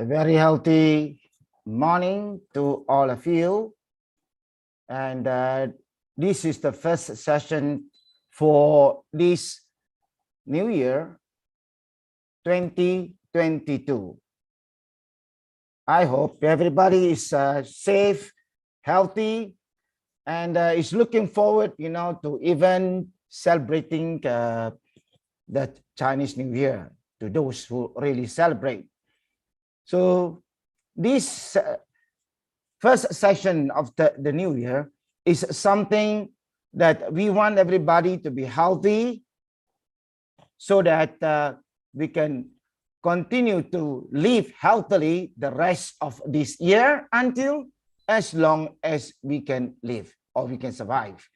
A very healthy morning to all of you. And this is the first session for this new year, 2022. I hope everybody is safe, healthy, and is looking forward, to even celebrating the Chinese New Year to those who really celebrate. So this first session of the new year is something that we want everybody to be healthy so that we can continue to live healthily the rest of this year until as long as we can live or we can survive.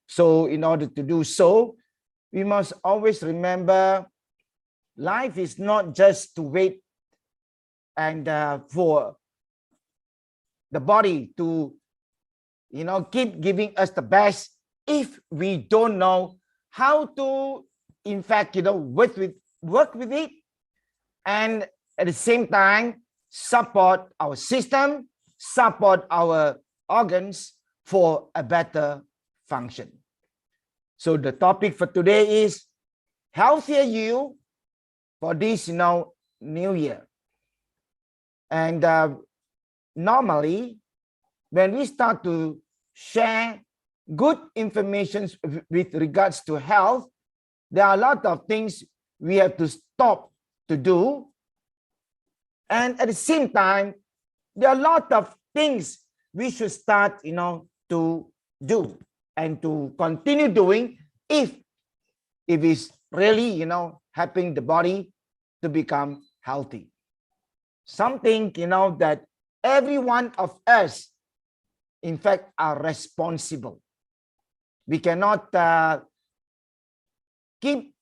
So in order to do so, we must always remember life is not just to wait and for the body to, keep giving us the best if we don't know how to, in fact, work with it, and at the same time support our system, support our organs for a better function. So the topic for today is healthier you for this, new year. And normally, when we start to share good information with regards to health, there are a lot of things we have to stop to do. And at the same time, there are a lot of things we should start, to do and to continue doing if it's really, helping the body to become healthy. Something, that every one of us, in fact, are responsible. We cannot keep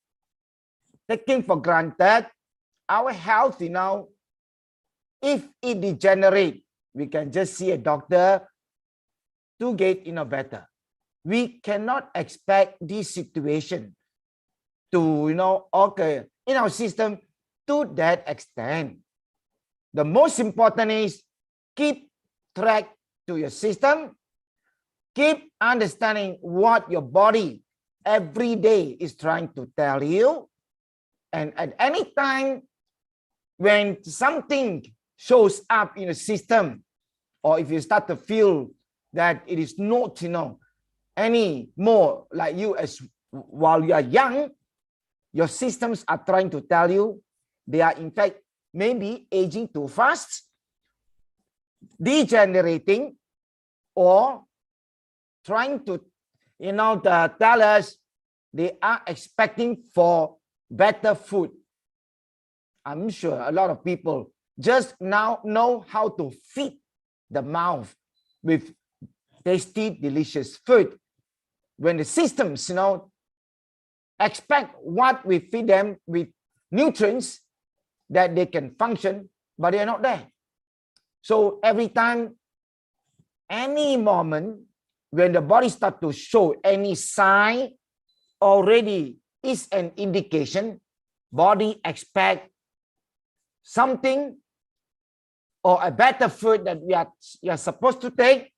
taking for granted our health, if it degenerates, we can just see a doctor to get, better. We cannot expect this situation to, occur in our system to that extent. The most important is keep track to your system, keep understanding what your body every day is trying to tell you. And at any time when something shows up in the system, or if you start to feel that it is not, any more like you as while you are young, your systems are trying to tell you they are in fact maybe aging too fast, degenerating, or trying to, tell us they are expecting for better food. I'm sure a lot of people just now know how to feed the mouth with tasty, delicious food. When the systems, expect what we feed them with nutrients that they can function, but they are not there. So every time, any moment, when the body starts to show any sign, already is an indication body expect something or a better food that we are supposed to take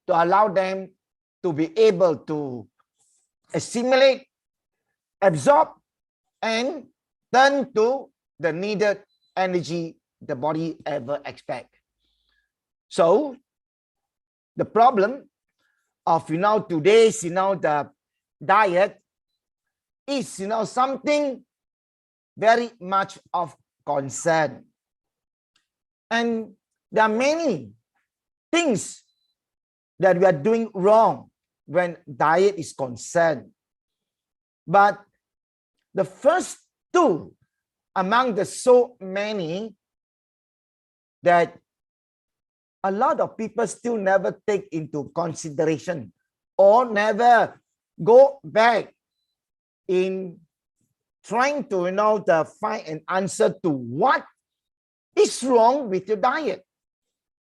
to allow them to be able to assimilate, absorb, and turn to the needed energy the body ever expect. So the problem of today's the diet is something very much of concern, and there are many things that we are doing wrong when diet is concerned. But the first two among the so many that a lot of people still never take into consideration or never go back in trying to to find an answer to what is wrong with your diet.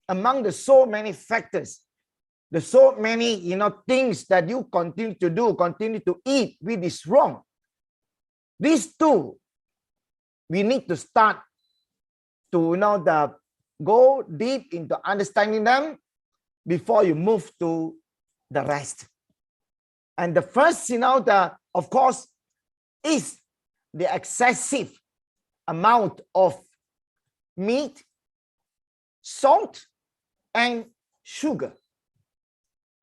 Among the so many factors, the so many things that you continue to do, continue to eat, which is wrong. These two, we need to start to go deep into understanding them before you move to the rest. And the first, of course, is the excessive amount of meat, salt, and sugar.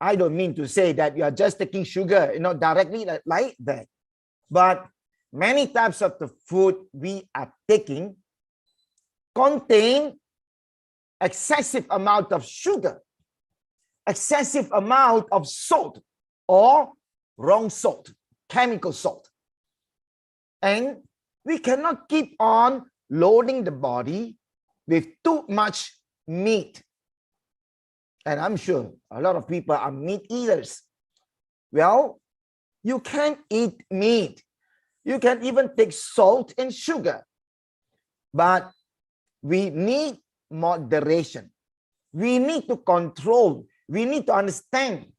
I don't mean to say that you are just taking sugar, directly like that. But many types of the food we are taking contain excessive amount of sugar, excessive amount of salt, or wrong salt, chemical salt. And we cannot keep on loading the body with too much meat. And I'm sure a lot of people are meat eaters. Well, you can't eat meat. You can even take salt and sugar. But we need moderation. We need to control. We need to understand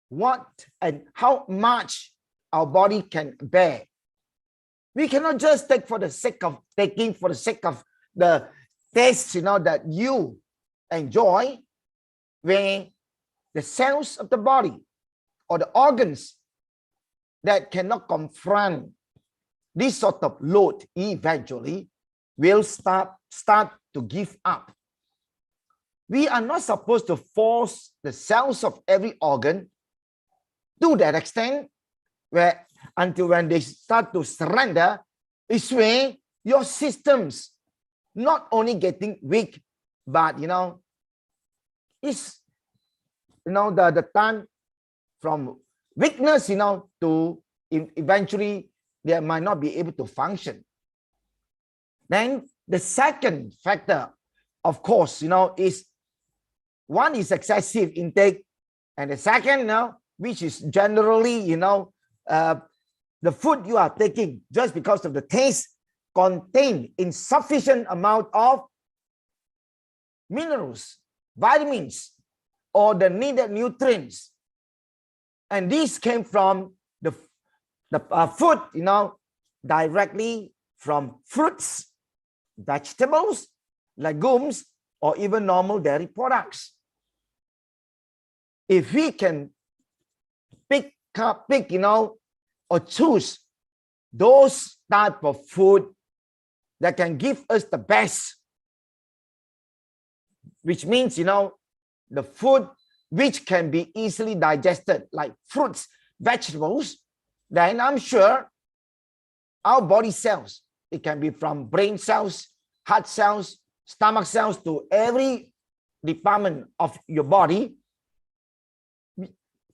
what and how much our body can bear. We cannot just take for the sake of taking, for the sake of the taste, that you enjoy, where the cells of the body or the organs that cannot confront this sort of load eventually will start to give up. We are not supposed to force the cells of every organ to that extent where until when they start to surrender, is where your systems not only getting weak, but it's the time from weakness to eventually they might not be able to function. Then the second factor, of course, is one is excessive intake, and the second which is generally the food you are taking, just because of the taste, contain insufficient amount of minerals, vitamins, or the needed nutrients. And these came from the food, directly from fruits, vegetables, legumes, or even normal dairy products. If we can pick, or choose those type of food that can give us the best, which means, the food which can be easily digested, like fruits, vegetables, then I'm sure our body cells, it can be from brain cells, heart cells, stomach cells, to every department of your body.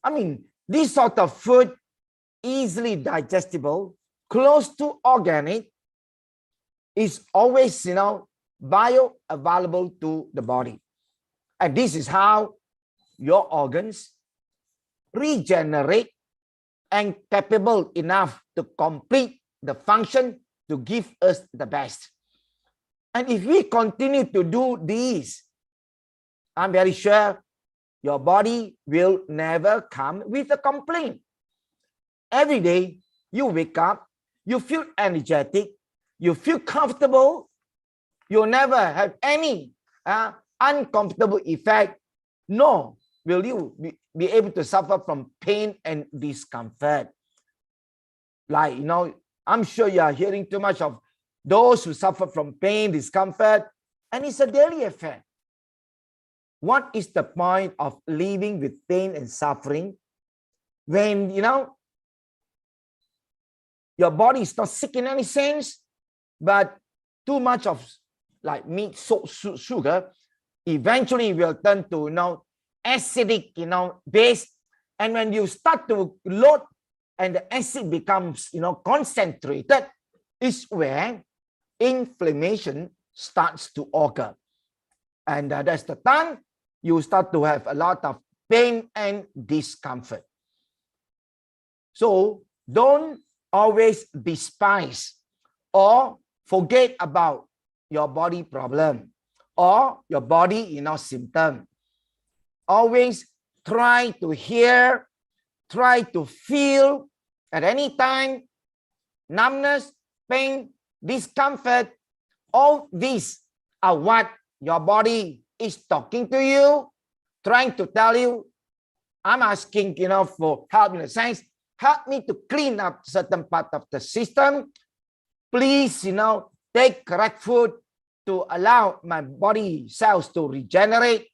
I mean, this sort of food, easily digestible, close to organic, is always, bioavailable to the body. And this is how your organs regenerate and capable enough to complete the function to give us the best. And if we continue to do this, I'm very sure your body will never come with a complaint. Every day you wake up, you feel energetic, you feel comfortable, you'll never have any uncomfortable effect, nor will you be able to suffer from pain and discomfort. Like, I'm sure you are hearing too much of those who suffer from pain, discomfort, and it's a daily affair. What is the point of living with pain and suffering when, your body is not sick in any sense, but too much of like meat, salt, sugar, eventually will turn to, acidic, base. And when you start to load and the acid becomes, concentrated, is where inflammation starts to occur. And that's the time you start to have a lot of pain and discomfort. So don't always despise or forget about your body problem or your body, symptom. Always try to hear, try to feel at any time, numbness, pain, discomfort, all these are what your body is talking to you, trying to tell you, I'm asking, for help in a sense, help me to clean up certain part of the system. Please, take correct food to allow my body cells to regenerate.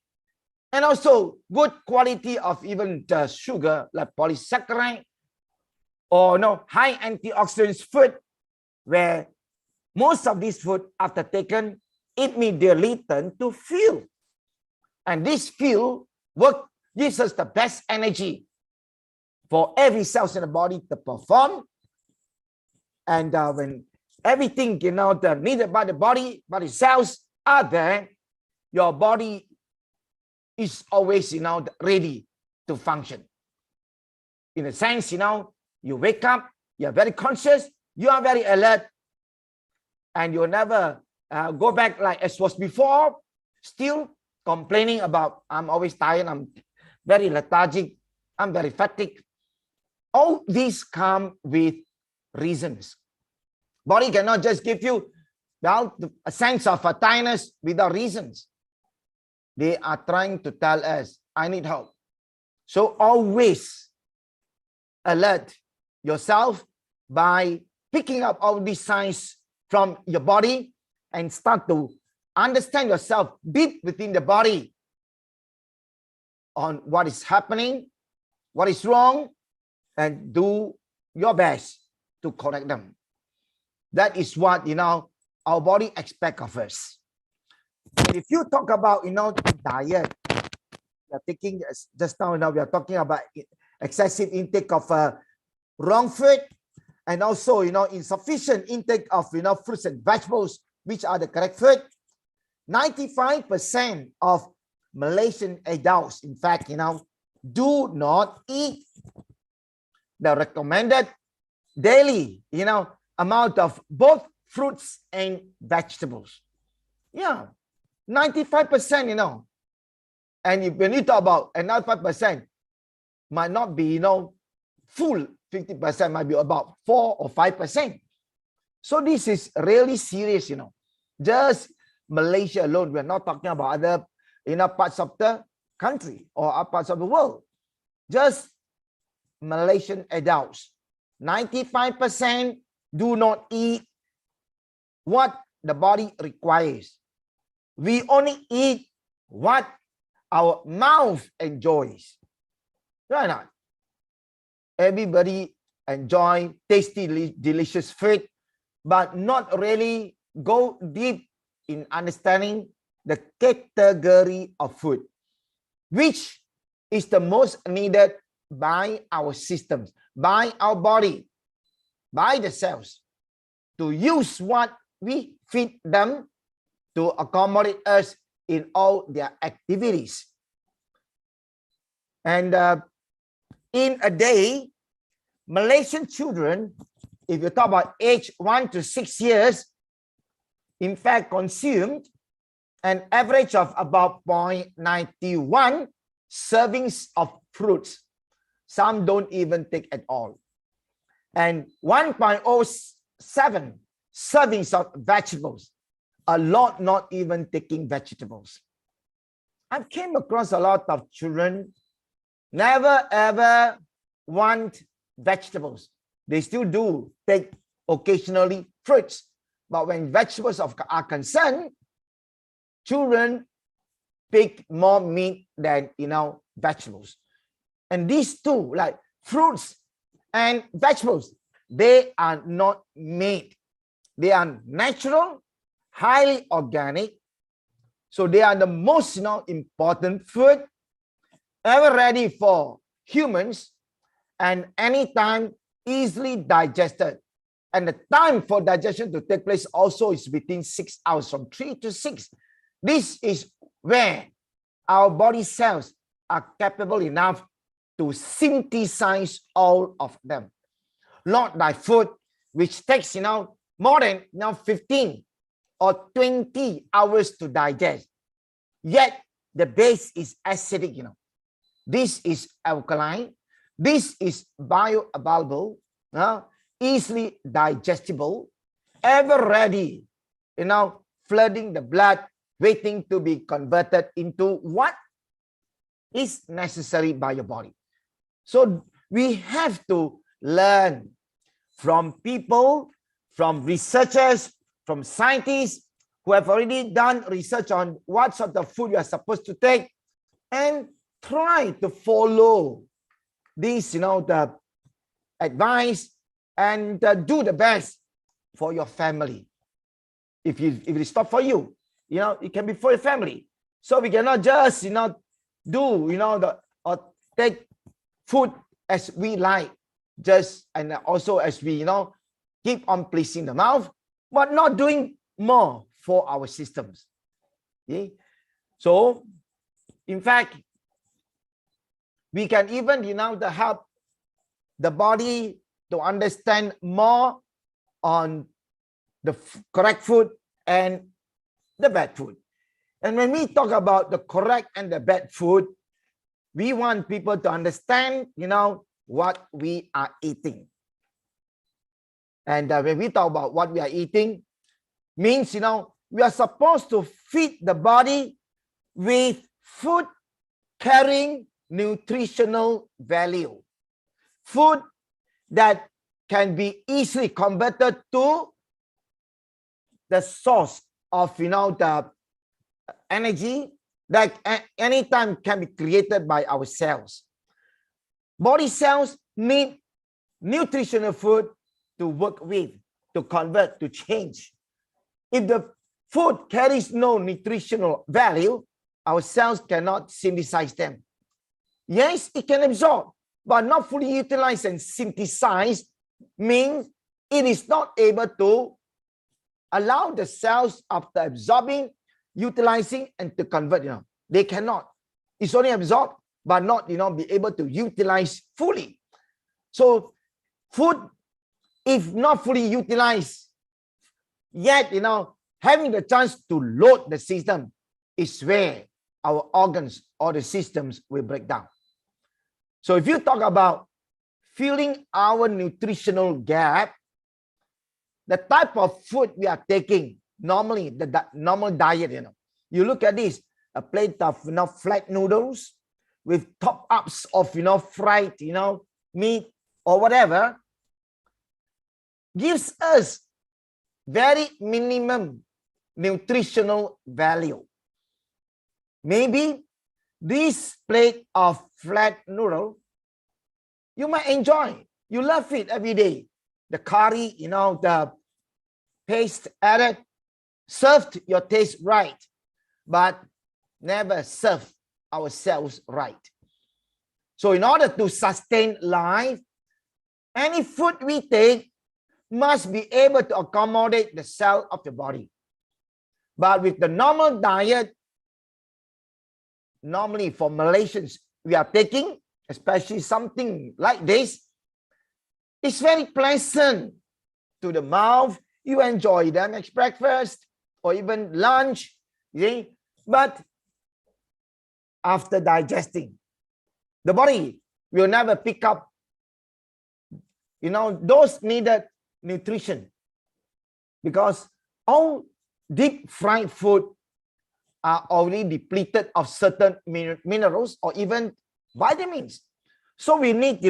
And also good quality of even the sugar like polysaccharide or high antioxidants food, where most of this food after taken immediately turn to fuel. And this fuel gives us the best energy for every cells in the body to perform. And when everything, the needed by the body cells are there, your body is always, ready to function. In a sense, you wake up, you're very conscious, you are very alert, and you'll never go back like as was before, still complaining about, I'm always tired, I'm very lethargic, I'm very fatigued. All these come with reasons. Body cannot just give you a sense of tiredness without reasons. They are trying to tell us, I need help. So always alert yourself by picking up all these signs from your body and start to understand yourself deep within the body on what is happening, what is wrong, and do your best to correct them. That is what, our body expects of us. If you talk about, diet, we are taking, just now, we are talking about excessive intake of wrong food, and also, insufficient intake of, fruits and vegetables, which are the correct food. 95% of Malaysian adults, in fact, do not eat the recommended daily, amount of both fruits and vegetables. Yeah, 95%, And when you talk about another 5%, might not be, full 50%, might be about 4 or 5%. So this is really serious, Just Malaysia alone. We're not talking about other, parts of the country or other parts of the world. Just Malaysian adults, 95% do not eat what the body requires. We only eat what our mouth enjoys. Right now, everybody enjoy tasty, delicious food, but not really go deep in understanding the category of food, which is the most needed by our systems, by our body, by the cells, to use what we feed them to accommodate us in all their activities. And in a day, Malaysian children, if you talk about age 1 to 6 years, in fact, consumed an average of about 0.91 servings of fruits. Some don't even take at all. And 1.07 servings of vegetables. A lot not even taking vegetables. I've came across a lot of children never ever want vegetables. They still do take occasionally fruits. But when vegetables are concerned, children pick more meat than, vegetables. And these two, like fruits and vegetables, they are not made. They are natural, highly organic. So they are the most, important food ever ready for humans, and anytime easily digested. And the time for digestion to take place also is between 6 hours, from 3 to 6. This is where our body cells are capable enough to synthesize all of them. Not like food, which takes, more than 15 or 20 hours to digest. Yet the base is acidic, This is alkaline. This is bioavailable, easily digestible, ever ready, flooding the blood waiting to be converted into what is necessary by your body. So we have to learn from people, from researchers, from scientists who have already done research on what sort of food you are supposed to take, and try to follow this, the advice, and do the best for your family. If it is not for you, it can be for your family. So we cannot just, do, or take food as we like, just, and also as we, keep on pleasing the mouth, but not doing more for our systems. Okay? So, in fact, we can even, to help the body to understand more on the correct food and the bad food. And when we talk about the correct and the bad food, we want people to understand, what we are eating. And when we talk about what we are eating, means, we are supposed to feed the body with food carrying nutritional value. Food that can be easily converted to the source of, the energy that anytime can be created by our cells. Body cells need nutritional food to work with, to convert, to change. If the food carries no nutritional value, our cells cannot synthesize them. Yes, it can absorb, but not fully utilize and synthesize means it is not able to allow the cells after absorbing, utilizing, and to convert. They cannot. It's only absorbed, but not, be able to utilize fully. So food, if not fully utilized, yet, having the chance to load the system is where our organs or the systems will break down. So if you talk about filling our nutritional gap, the type of food we are taking, normally the normal diet, you look at this, a plate of, flat noodles with top ups of, fried, meat or whatever, gives us very minimum nutritional value. Maybe this plate of flat noodle, you might enjoy. You love it every day. The curry, the paste added, served your taste right, but never serve ourselves right. So in order to sustain life, any food we take must be able to accommodate the cell of the body. But with the normal diet, normally for Malaysians, we are taking, especially something like this, it's very pleasant to the mouth. You enjoy them as breakfast or even lunch. Okay? But after digesting, the body will never pick up, those needed nutrition, because all deep fried food are already depleted of certain minerals or even vitamins. So we need,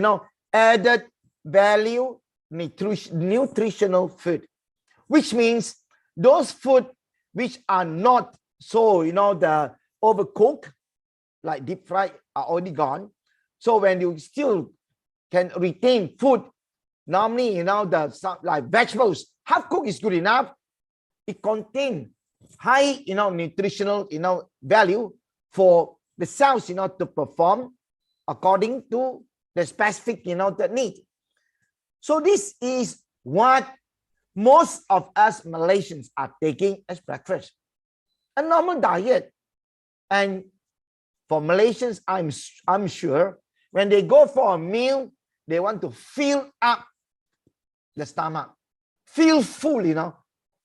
added value nutritional food, which means those food which are not so, the overcooked, like deep fried, are already gone. So when you still can retain food, normally, like vegetables, half cooked is good enough. It contains high, nutritional, value for the cells, to perform according to the specific, the need. So this is what most of us Malaysians are taking as breakfast, a normal diet. And for Malaysians, I'm sure when they go for a meal, they want to fill up the stomach, feel full,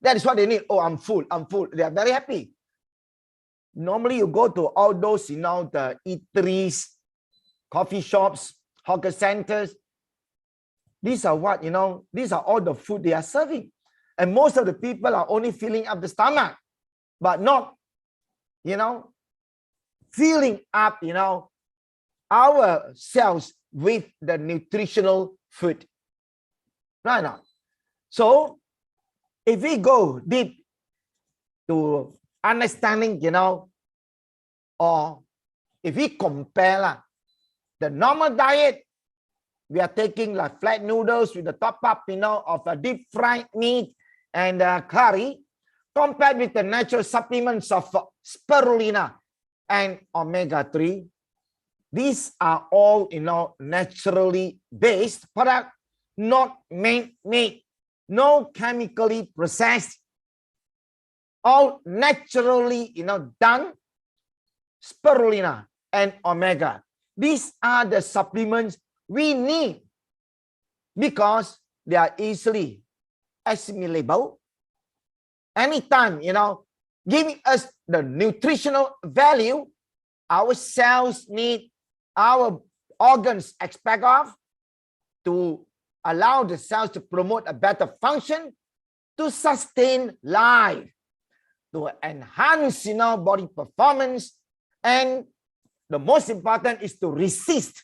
That is what they need. Oh, I'm full. They are very happy. Normally, you go to all those, the eateries, coffee shops, hawker centers. These are what, these are all the food they are serving. And most of the people are only filling up the stomach, but not you know, filling up, you know, our cells with the nutritional food. Right now. So if we go deep to understanding, you know, or if we compare the normal diet, we are taking like flat noodles with the top up, you know, of a deep fried meat and curry, compared with the natural supplements of spirulina and omega-3. These are all, you know, naturally based product, not made, no chemically processed, all naturally, you know, done. Spirulina and omega. These are the supplements we need because they are easily assimilable. Anytime, you know, giving us the nutritional value our cells need, our organs expect of, to allow the cells to promote a better function, to sustain life, to enhance, you know, body performance, and the most important is to resist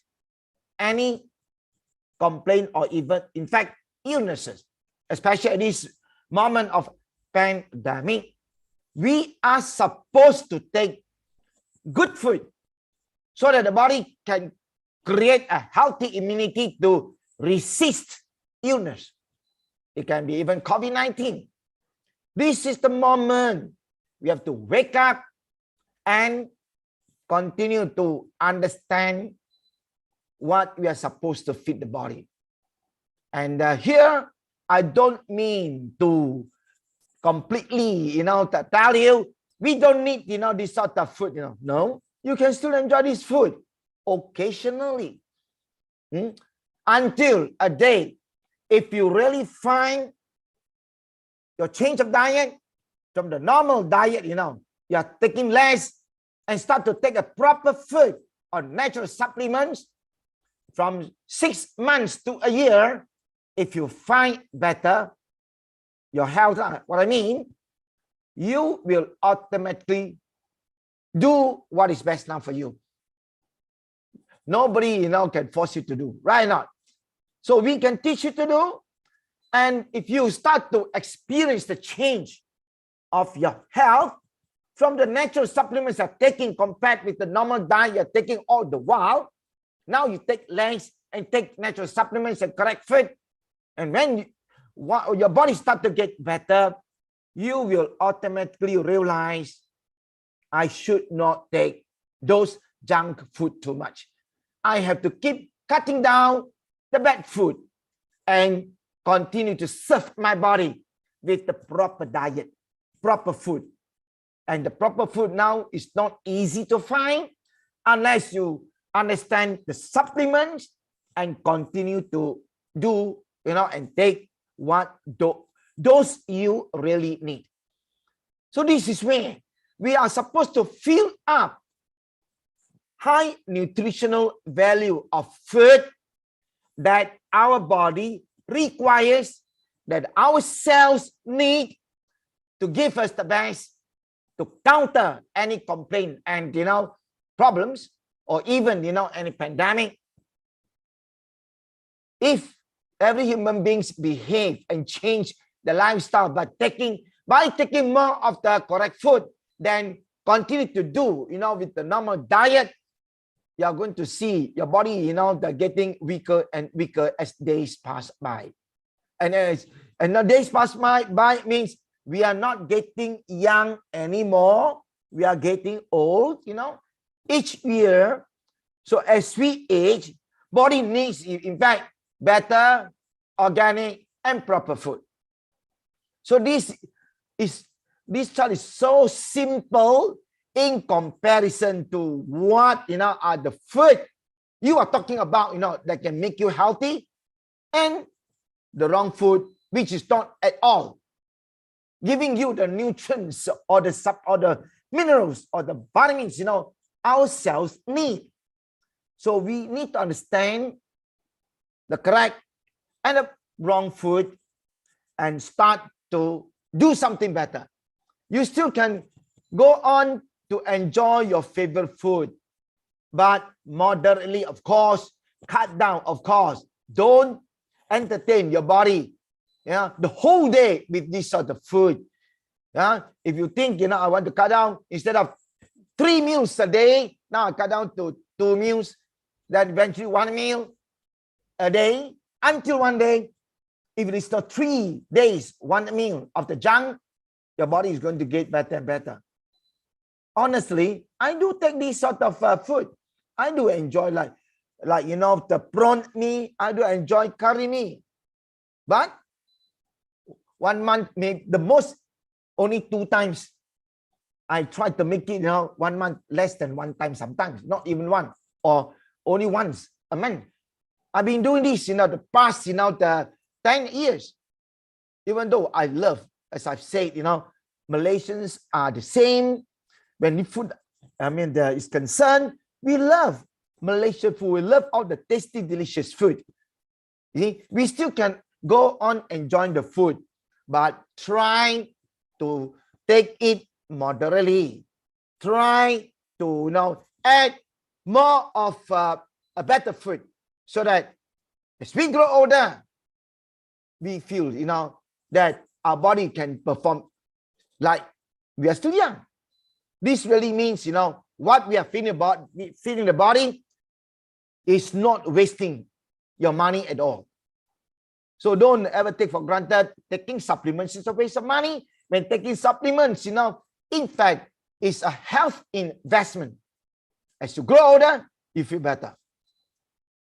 any complaint or even, in fact, illnesses, especially at this moment of pandemic. We are supposed to take good food so that the body can create a healthy immunity to resist illness. It can be even COVID-19. This is the moment we have to wake up and continue to understand what we are supposed to feed the body. And here, I don't mean to completely, you know, to tell you, we don't need, you know, this sort of food, you know. No, you can still enjoy this food occasionally. Until a day, if you really find your change of diet from the normal diet, you know, you are taking less and start to take a proper food or natural supplements from 6 months to a year, if you find better your health, what I mean, you will automatically do what is best now for you. Nobody, you know, can force you to do, right? Not. So we can teach you to do. And if you start to experience the change of your health from the natural supplements you're taking compared with the normal diet you're taking all the while, now you take less and take natural supplements and correct food. And when your body starts to get better, you will automatically realize, I should not take those junk food too much. I have to keep cutting down the bad food and continue to serve my body with the proper diet, proper food. And the proper food now is not easy to find unless you understand the supplements and continue to do, you know, and take what those you really need. So this is where we are supposed to fill up high nutritional value of food that our body requires, that our cells need to give us the best, to counter any complaint and, you know, problems, or even, you know, any pandemic. If every human beings behave and change the lifestyle by taking more of the correct food, then continue to do, you know, with the normal diet, you are going to see your body, you know, they're getting weaker and weaker as days pass by. And the days pass by means we are not getting young anymore. We are getting old, you know, each year. So as we age, body needs, in fact, better, organic, and proper food. So this chart is so simple in comparison to what, you know, are the food you are talking about, you know, that can make you healthy, and the wrong food, which is not at all giving you the nutrients or the minerals or the vitamins, you know, our cells need. So we need to understand the correct and the wrong food and start to do something better. You still can go on to enjoy your favorite food, but moderately, of course. Cut down, of course. Don't entertain your body, yeah, the whole day with this sort of food. Yeah, if you think, I want to cut down, instead of 3 meals a day, now I cut down to 2 meals, then eventually 1 meal a day, until one day, if it is not 3 days, 1 meal of the junk, your body is going to get better and better. Honestly, I do take this sort of food. I do enjoy like the prawn meat. I do enjoy curry meat. But 1 month, maybe the most, only 2 times. I try to make it, 1 month, less than 1 time sometimes, not even 1, or only once a month. I've been doing this, the past, the 10 years. Even though I love, as I've said, Malaysians are the same. When the food, is concerned, we love Malaysian food. We love all the tasty, delicious food. You see, we still can go on enjoying the food, but try to take it moderately. Try to, add more of a better food, so that as we grow older, we feel, that our body can perform like we are still young. This really means, what we are feeding the body is not wasting your money at all. So don't ever take for granted taking supplements is a waste of money. When taking supplements, in fact, it's a health investment. As you grow older, you feel better.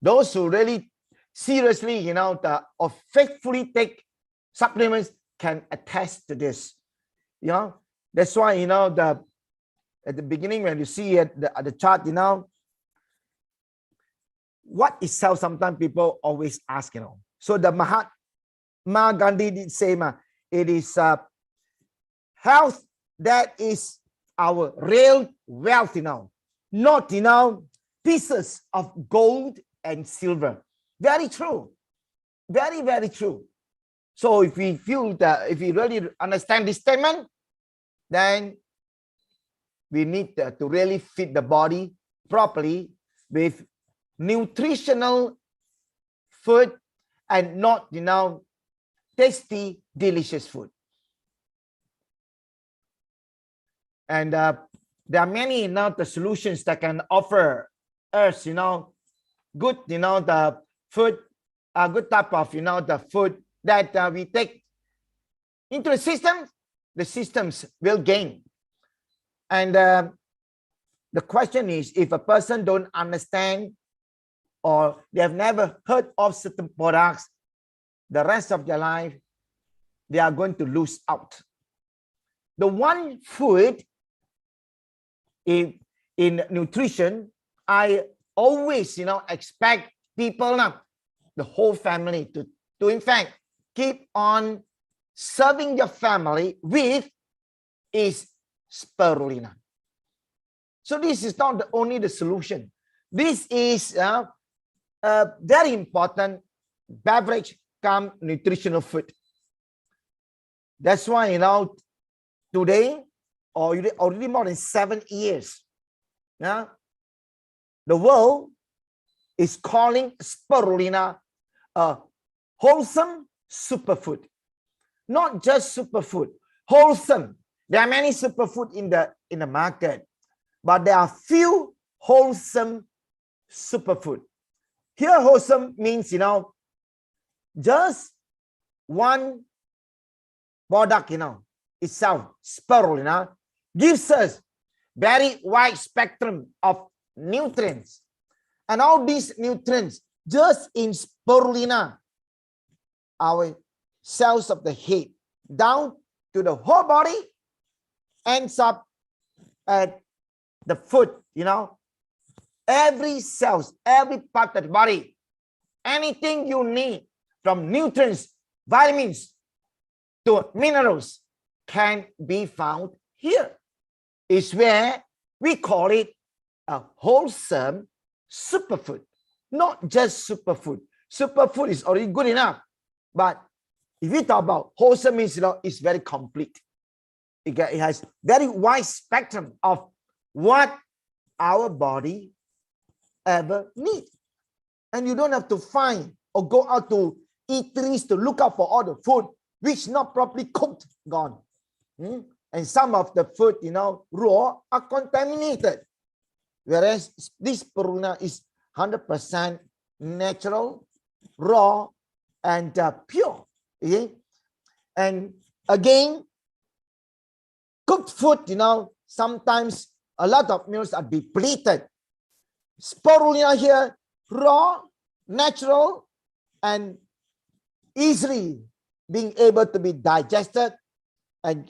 Those who really seriously, or faithfully take supplements can attest to this. That's why, at the beginning, when you see at the chart, what is health? Sometimes people always ask, So the Mahatma Gandhi did say, it is health that is our real wealth, not, pieces of gold and silver. Very true. Very, very true. So if we feel that, if we really understand this statement, then we need to really feed the body properly with nutritional food and not, tasty, delicious food. And there are many, the solutions that can offer us, good, the food, a good type of, the food that we take into the systems will gain. And the question is, if a person don't understand, or they have never heard of certain products, the rest of their life, they are going to lose out. The one food in nutrition, I always, expect people, the whole family to in fact keep on serving your family with is spirulina. So this is not only the solution. This is a very important beverage come nutritional food. That's why, today, or already more than 7 years, the world is calling spirulina a wholesome superfood. Not just superfood, wholesome. There are many superfood in the market, but there are few wholesome superfood. Here, wholesome means, just one product, itself, spirulina, gives us very wide spectrum of nutrients. And all these nutrients, just in spirulina, our cells of the head, down to the whole body, ends up at the foot, every cells, every part of the body, anything you need from nutrients, vitamins to minerals can be found here. Is where we call it a wholesome superfood, not just superfood. Superfood is already good enough, but if we talk about wholesome, means it's very complete. It has very wide spectrum of what our body ever need. And you don't have to find or go out to eateries to look out for all the food which not properly cooked, gone. And some of the food, raw are contaminated. Whereas this spirulina is 100% natural, raw, and pure. Okay? And again, cooked food, sometimes a lot of meals are depleted. Spirulina here, raw, natural, and easily being able to be digested and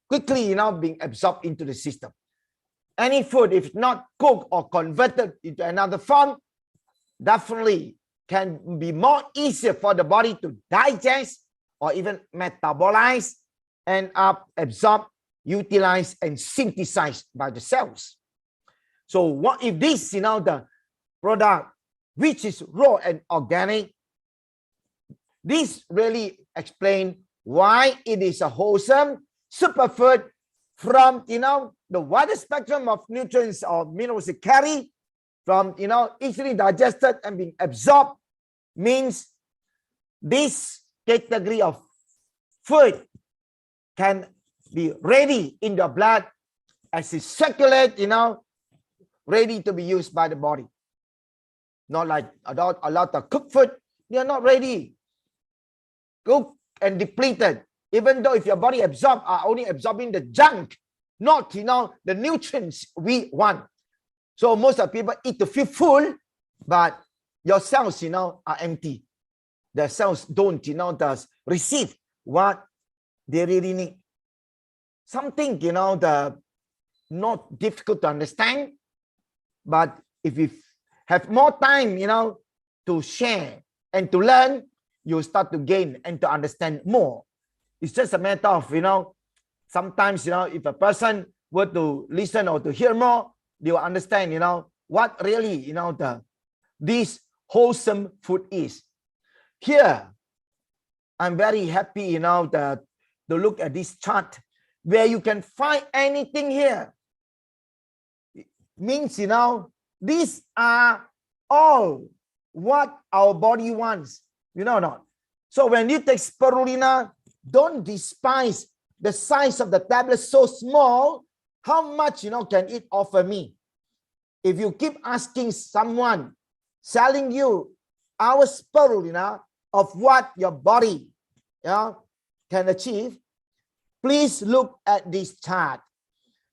quickly, being absorbed into the system. Any food, if not cooked or converted into another form, definitely can be more easier for the body to digest or even metabolize and absorb, utilized, and synthesized by the cells. So what if this, the product which is raw and organic, this really explains why it is a wholesome superfood from, the wider spectrum of nutrients or minerals it carry, from, easily digested and being absorbed, means this category of food can be ready in the blood as it circulates, ready to be used by the body. Not like a lot of cooked food, they are not ready. Cooked and depleted. Even though if your body are only absorbing the junk, not, the nutrients we want. So most of people eat to feel full, but your cells, are empty. The cells don't, does receive what they really need. Something, the not difficult to understand, but if you have more time, to share and to learn, you start to gain and to understand more. It's just a matter of, sometimes, if a person were to listen or to hear more, they will understand, what really, this wholesome food is. Here, I'm very happy, to look at this chart where you can find anything here. It means, these are all what our body wants, not. So when you take spirulina, don't despise the size of the tablet so small. How much, can it offer me? If you keep asking someone selling you our spirulina of what your body can achieve, please look at this chart.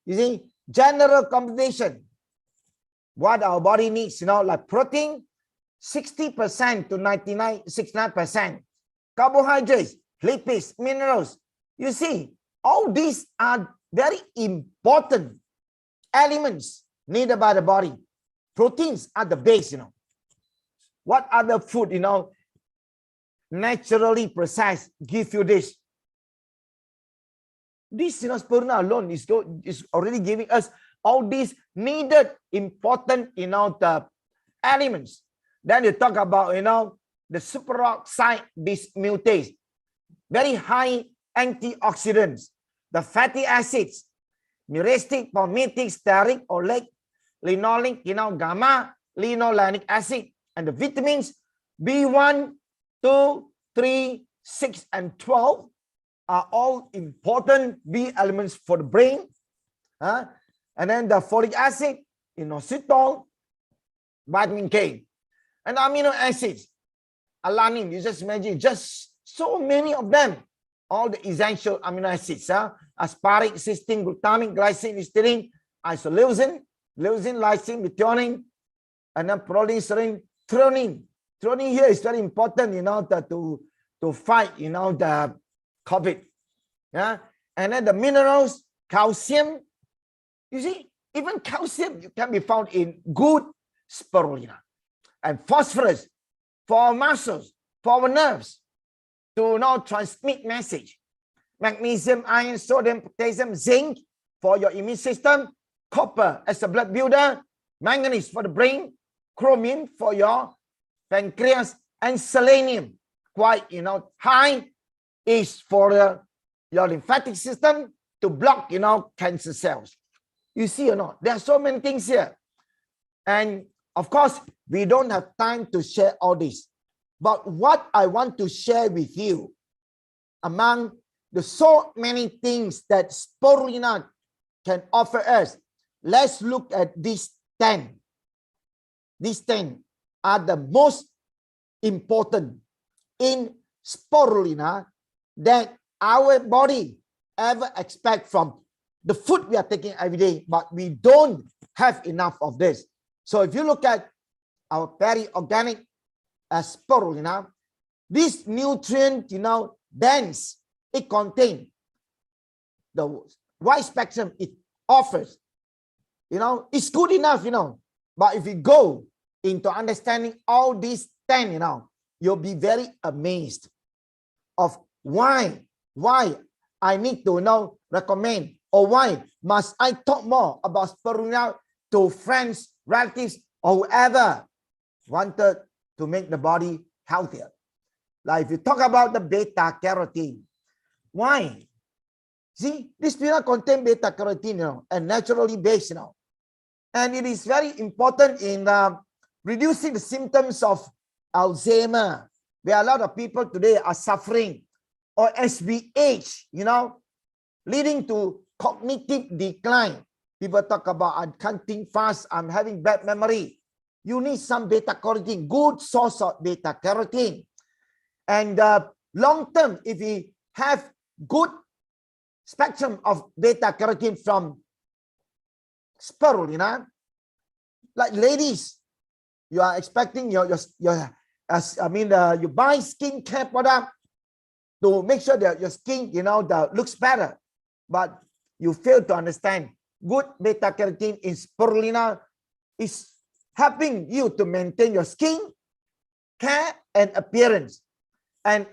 You see, general composition, what our body needs, like protein, 60% to 69%. Carbohydrates, lipids, minerals. You see, all these are very important elements needed by the body. Proteins are the base, What other food, naturally processed give you this? This, spirulina alone is already giving us all these needed, important, the elements. Then you talk about, the superoxide dismutase, very high antioxidants, the fatty acids, myristic, palmitic, stearic, oleic, linoleic, gamma, linolenic acid, and the vitamins B1, 2, 3, 6, and 12 are all important B elements for the brain. And then the folic acid, inositol, vitamin K, and amino acids, alanine. You just imagine, just so many of them, all the essential amino acids, aspartic, cysteine, glutamic, glycine, histidine, isoleucine, leucine, lysine, methionine, and then proline, serine, threonine. Threonine here is very important, to fight, the COVID. Yeah, and then the minerals, calcium. You see, even calcium can be found in good spirulina, and phosphorus for our muscles, for our nerves, to now transmit message. Magnesium, iron, sodium, potassium, zinc for your immune system, copper as a blood builder, manganese for the brain, chromium for your pancreas, and selenium, quite high, is for your lymphatic system to block cancer cells. You see or not? There are so many things here. And of course, we don't have time to share all this. But what I want to share with you, among the so many things that spirulina can offer us, let's look at these 10. These 10 are the most important in spirulina that our body ever expect from the food we are taking every day, but we don't have enough of this. So if you look at our very organic spirulina, this nutrient, dense, it contains the wide spectrum it offers. It's good enough, but if you go into understanding all these 10, you'll be very amazed of why I need to recommend, or why must I talk more about spirulina to friends, relatives, or whoever wanted to make the body healthier. Like if you talk about the beta carotene, why? See, this spirulina contains beta carotene, and naturally based, and it is very important in reducing the symptoms of Alzheimer, where a lot of people today are suffering, or as we age, leading to cognitive decline. People talk about, I can't think fast, I'm having bad memory. You need some beta carotene, good source of beta carotene. And long term, if we have good spectrum of beta carotene from spirulina, like ladies, you are expecting you buy skincare product to make sure that your skin, that looks better, but you fail to understand good beta carotene in spirulina is helping you to maintain your skin care and appearance. And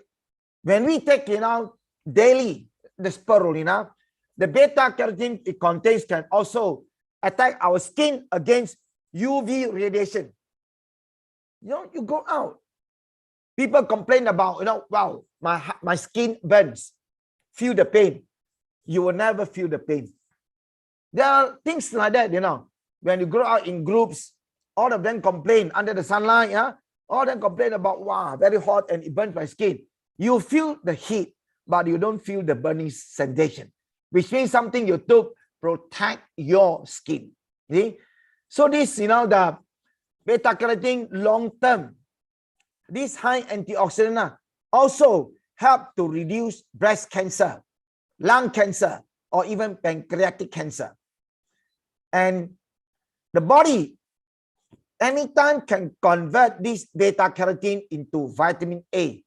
when we take, daily the spirulina, the beta carotene it contains can also attack our skin against UV radiation. You go out, people complain about, wow, my skin burns, feel the pain. You will never feel the pain. There are things like that, when you go out in groups, all of them complain under the sunlight, all of them complain about, wow, very hot and it burns my skin. You feel the heat, but you don't feel the burning sensation, which means something you took protect your skin. See? So this, the beta carotene long term, this high antioxidant also help to reduce breast cancer, lung cancer, or even pancreatic cancer. And the body anytime can convert this beta carotene into vitamin A,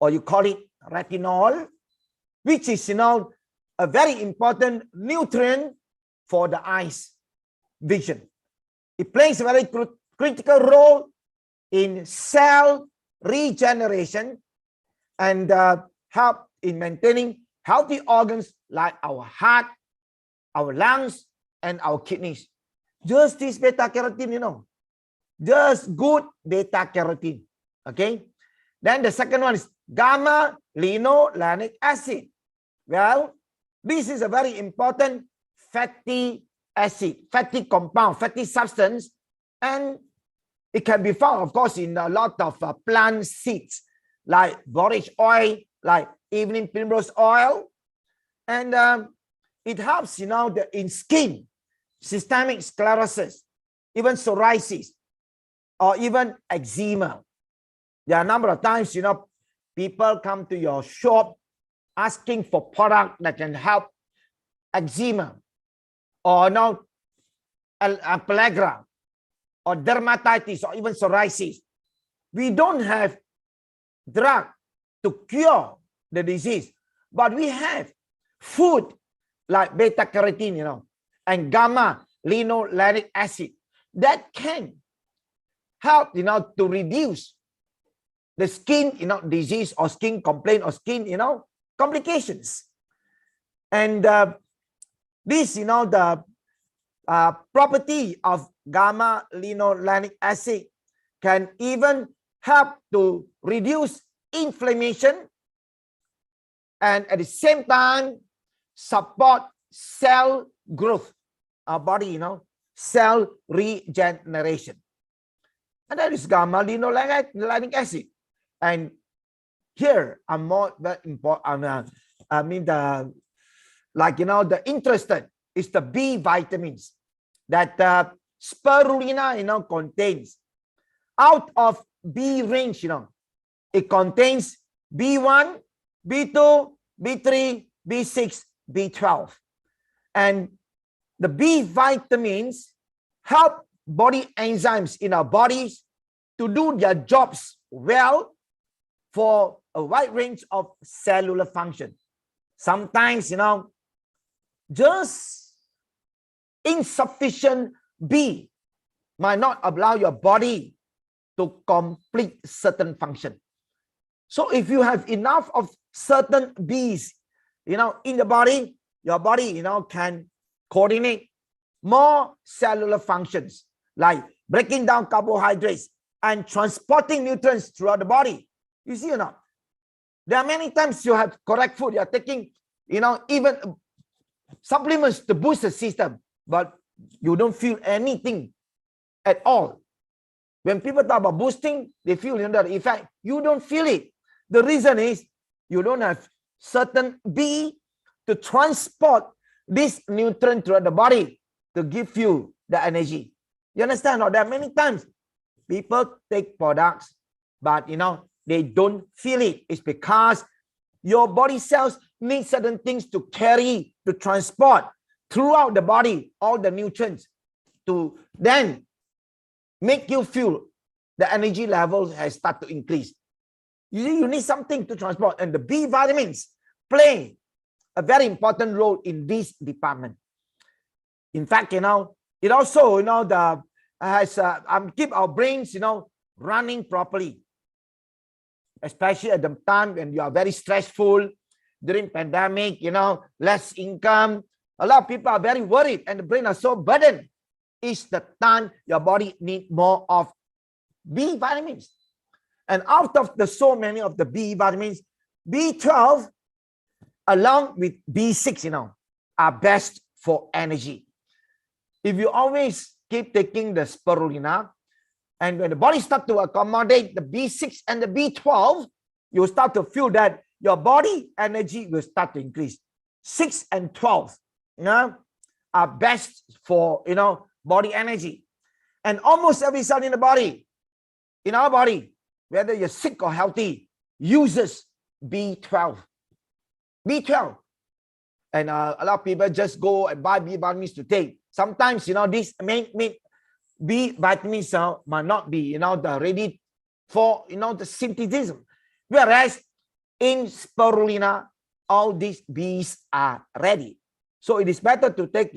or you call it retinol, which is a very important nutrient for the eyes vision. It plays a very critical role in cell regeneration and help in maintaining healthy organs like our heart, our lungs, and our kidneys. Just this beta carotene, just good beta carotene. Okay. Then the second one is gamma linolenic acid. Well, this is a very important fatty acid, fatty compound, fatty substance, and it can be found, of course, in a lot of plant seeds like borage oil, like evening primrose oil, and it helps, in skin, systemic sclerosis, even psoriasis, or even eczema. There are a number of times, people come to your shop asking for product that can help eczema, or pellagra, or dermatitis, or even psoriasis. We don't have drug to cure the disease, but we have food like beta carotene, and gamma linolenic acid that can help, to reduce the skin, disease or skin complaint or skin, complications. And this, the property of gamma linolenic acid can even help to reduce inflammation and at the same time support cell growth. our body, cell regeneration. And that is gamma linolenic acid. And here are more very important. The interested is the B vitamins that spirulina, contains. Out of B range, it contains B1, B2, B3, B6, B12. And the B vitamins help body enzymes in our bodies to do their jobs well for a wide range of cellular function. Sometimes, just insufficient B might not allow your body to complete certain function. So if you have enough of certain B's, in the body, your body, can coordinate more cellular functions like breaking down carbohydrates and transporting nutrients throughout the body. You see or not? There are many times you have correct food, you are taking, even supplements to boost the system, but you don't feel anything at all. When people talk about boosting, they feel the effect. You don't feel it. The reason is you don't have certain B to transport this nutrient throughout the body to give you the energy. You understand? Or there are many times people take products, but they don't feel it. It's because your body cells need certain things to carry, to transport throughout the body, all the nutrients, to then make you feel the energy level has started to increase. You need something to transport, and the B vitamins play a very important role in this department. In fact, it also, keep our brains, running properly, especially at the time when you are very stressful during pandemic, less income. A lot of people are very worried and the brain are so burdened. It's the time your body needs more of B vitamins. And out of the so many of the B vitamins, B12 along with B6, are best for energy. If you always keep taking the spirulina, and when the body starts to accommodate the B6 and the B12, you start to feel that your body energy will start to increase. 6 and 12 are best for, body energy. And almost every cell in the body, in our body, whether you're sick or healthy, uses B12. B12. And a lot of people just go and buy B vitamins to take. Sometimes, these B vitamins might not be, ready for, the synthetism. Whereas in spirulina, all these Bs are ready. So it is better to take,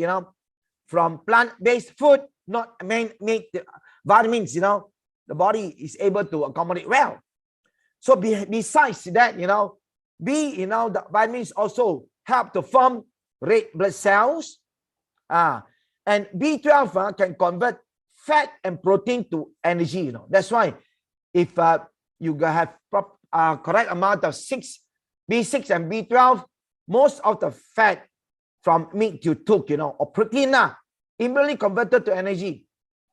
from plant-based food, not man-made vitamins, the body is able to accommodate well. So besides that, B, the vitamins also help to form red blood cells. And B12 can convert fat and protein to energy. That's why if you have correct amount of B6 and B12, most of the fat from meat you took, or protein, immediately converted to energy.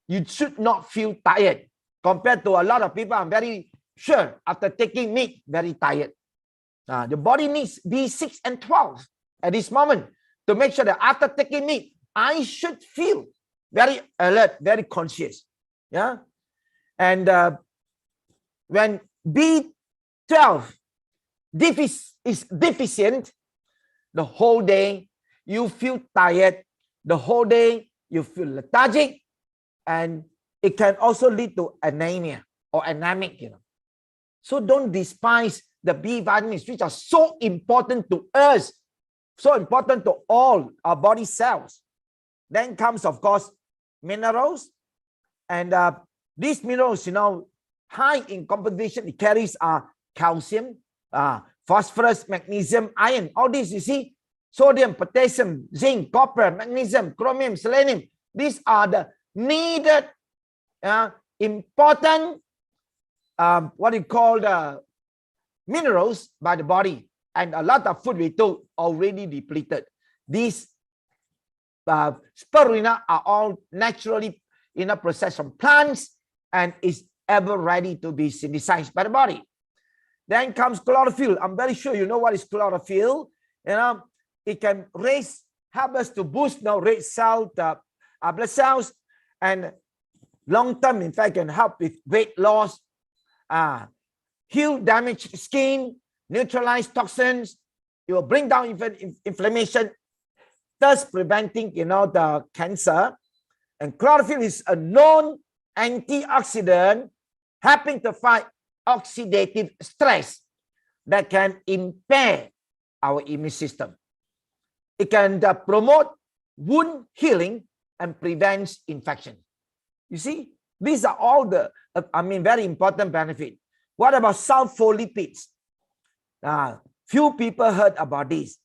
You should not feel tired. Compared to a lot of people, I'm very sure after taking meat, very tired. The body needs B6 and 12 at this moment to make sure that after taking meat, I should feel very alert, very conscious. Yeah. And when B12 is deficient, the whole day you feel tired, the whole day you feel lethargic, and it can also lead to anemia or anemic. So don't despise the B vitamins, which are so important to us, so important to all our body cells. Then comes, of course, minerals. And these minerals, high in composition, it carries calcium, phosphorus, magnesium, iron. All these, you see, sodium, potassium, zinc, copper, magnesium, chromium, selenium. These are the needed, important, what you call the minerals by the body. And a lot of food we took already depleted. These spirulina are all naturally processed from plants and is ever ready to be synthesized by the body. Then comes chlorophyll. I'm very sure you know what is chlorophyll. It can help us to boost red cell blood cells, and long term, in fact, can help with weight loss, heal damaged skin, neutralize toxins. It will bring down inflammation, thus preventing the cancer. And chlorophyll is a known antioxidant helping to fight oxidative stress that can impair our immune system. It can promote wound healing and prevents infection. You see, these are all the very important benefits. What about sulfolipids? Few people heard about this,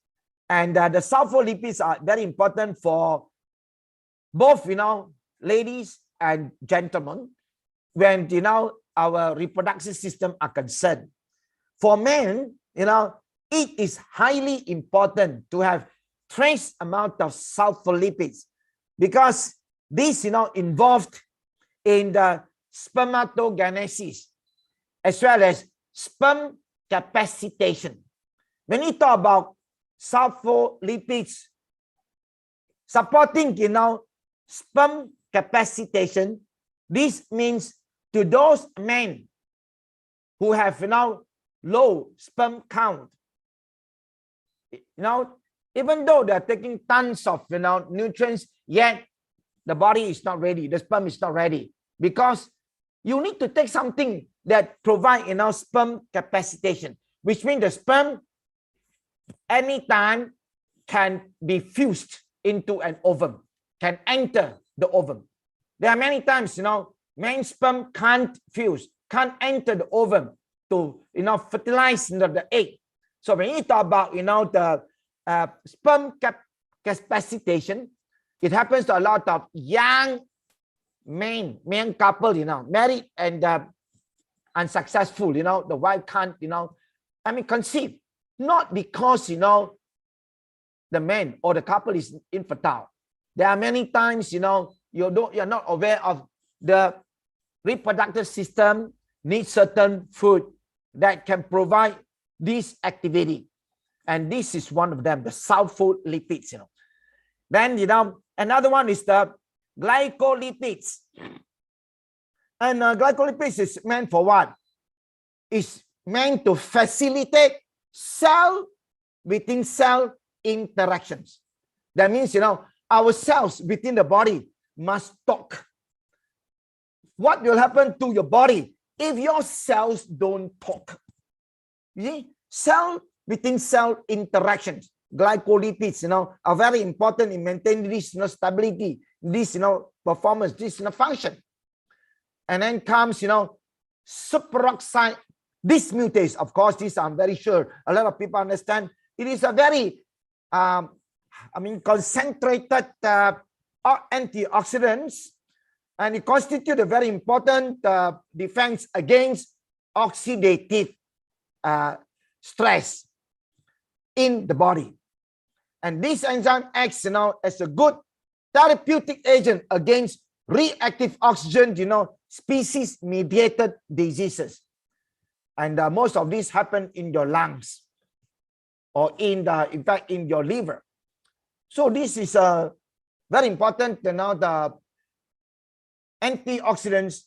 and the sulfolipids are very important for both ladies and gentlemen when our reproductive system are concerned. For men, it is highly important to have trace amount of sulfolipids, because this involved in the spermatogenesis as well as sperm capacitation. When you talk about sulfolipids supporting sperm capacitation, this means to those men who have low sperm count, even though they're taking tons of nutrients, yet the body is not ready, the sperm is not ready, because you need to take something that provide sperm capacitation, which means the sperm anytime can be fused into an ovum, can enter the ovum. There are many times man's sperm can't fuse, can't enter the ovum to fertilize the egg. So when you talk about the sperm capacitation, it happens to a lot of young men couple, married and unsuccessful. The wife can't conceive, not because the man or the couple is infertile. There are many times you're not aware of the reproductive system needs certain food that can provide this activity, and this is one of them, the sulfolipids. Then another one is the glycolipids, and glycolipids is meant for what? It's meant to facilitate cell within cell interactions. That means our cells within the body must talk. What will happen to your body if your cells don't talk? You see, cell within cell interactions, glycolipids are very important in maintaining this stability, this performance, this function. And then comes superoxide dismutase. Of course, this I'm very sure a lot of people understand. It is a very concentrated antioxidants, and it constitutes a very important defense against oxidative stress in the body. And this enzyme acts as a good therapeutic agent against reactive oxygen species mediated diseases. And most of these happen in your lungs or in fact in your liver. So this is very important the antioxidants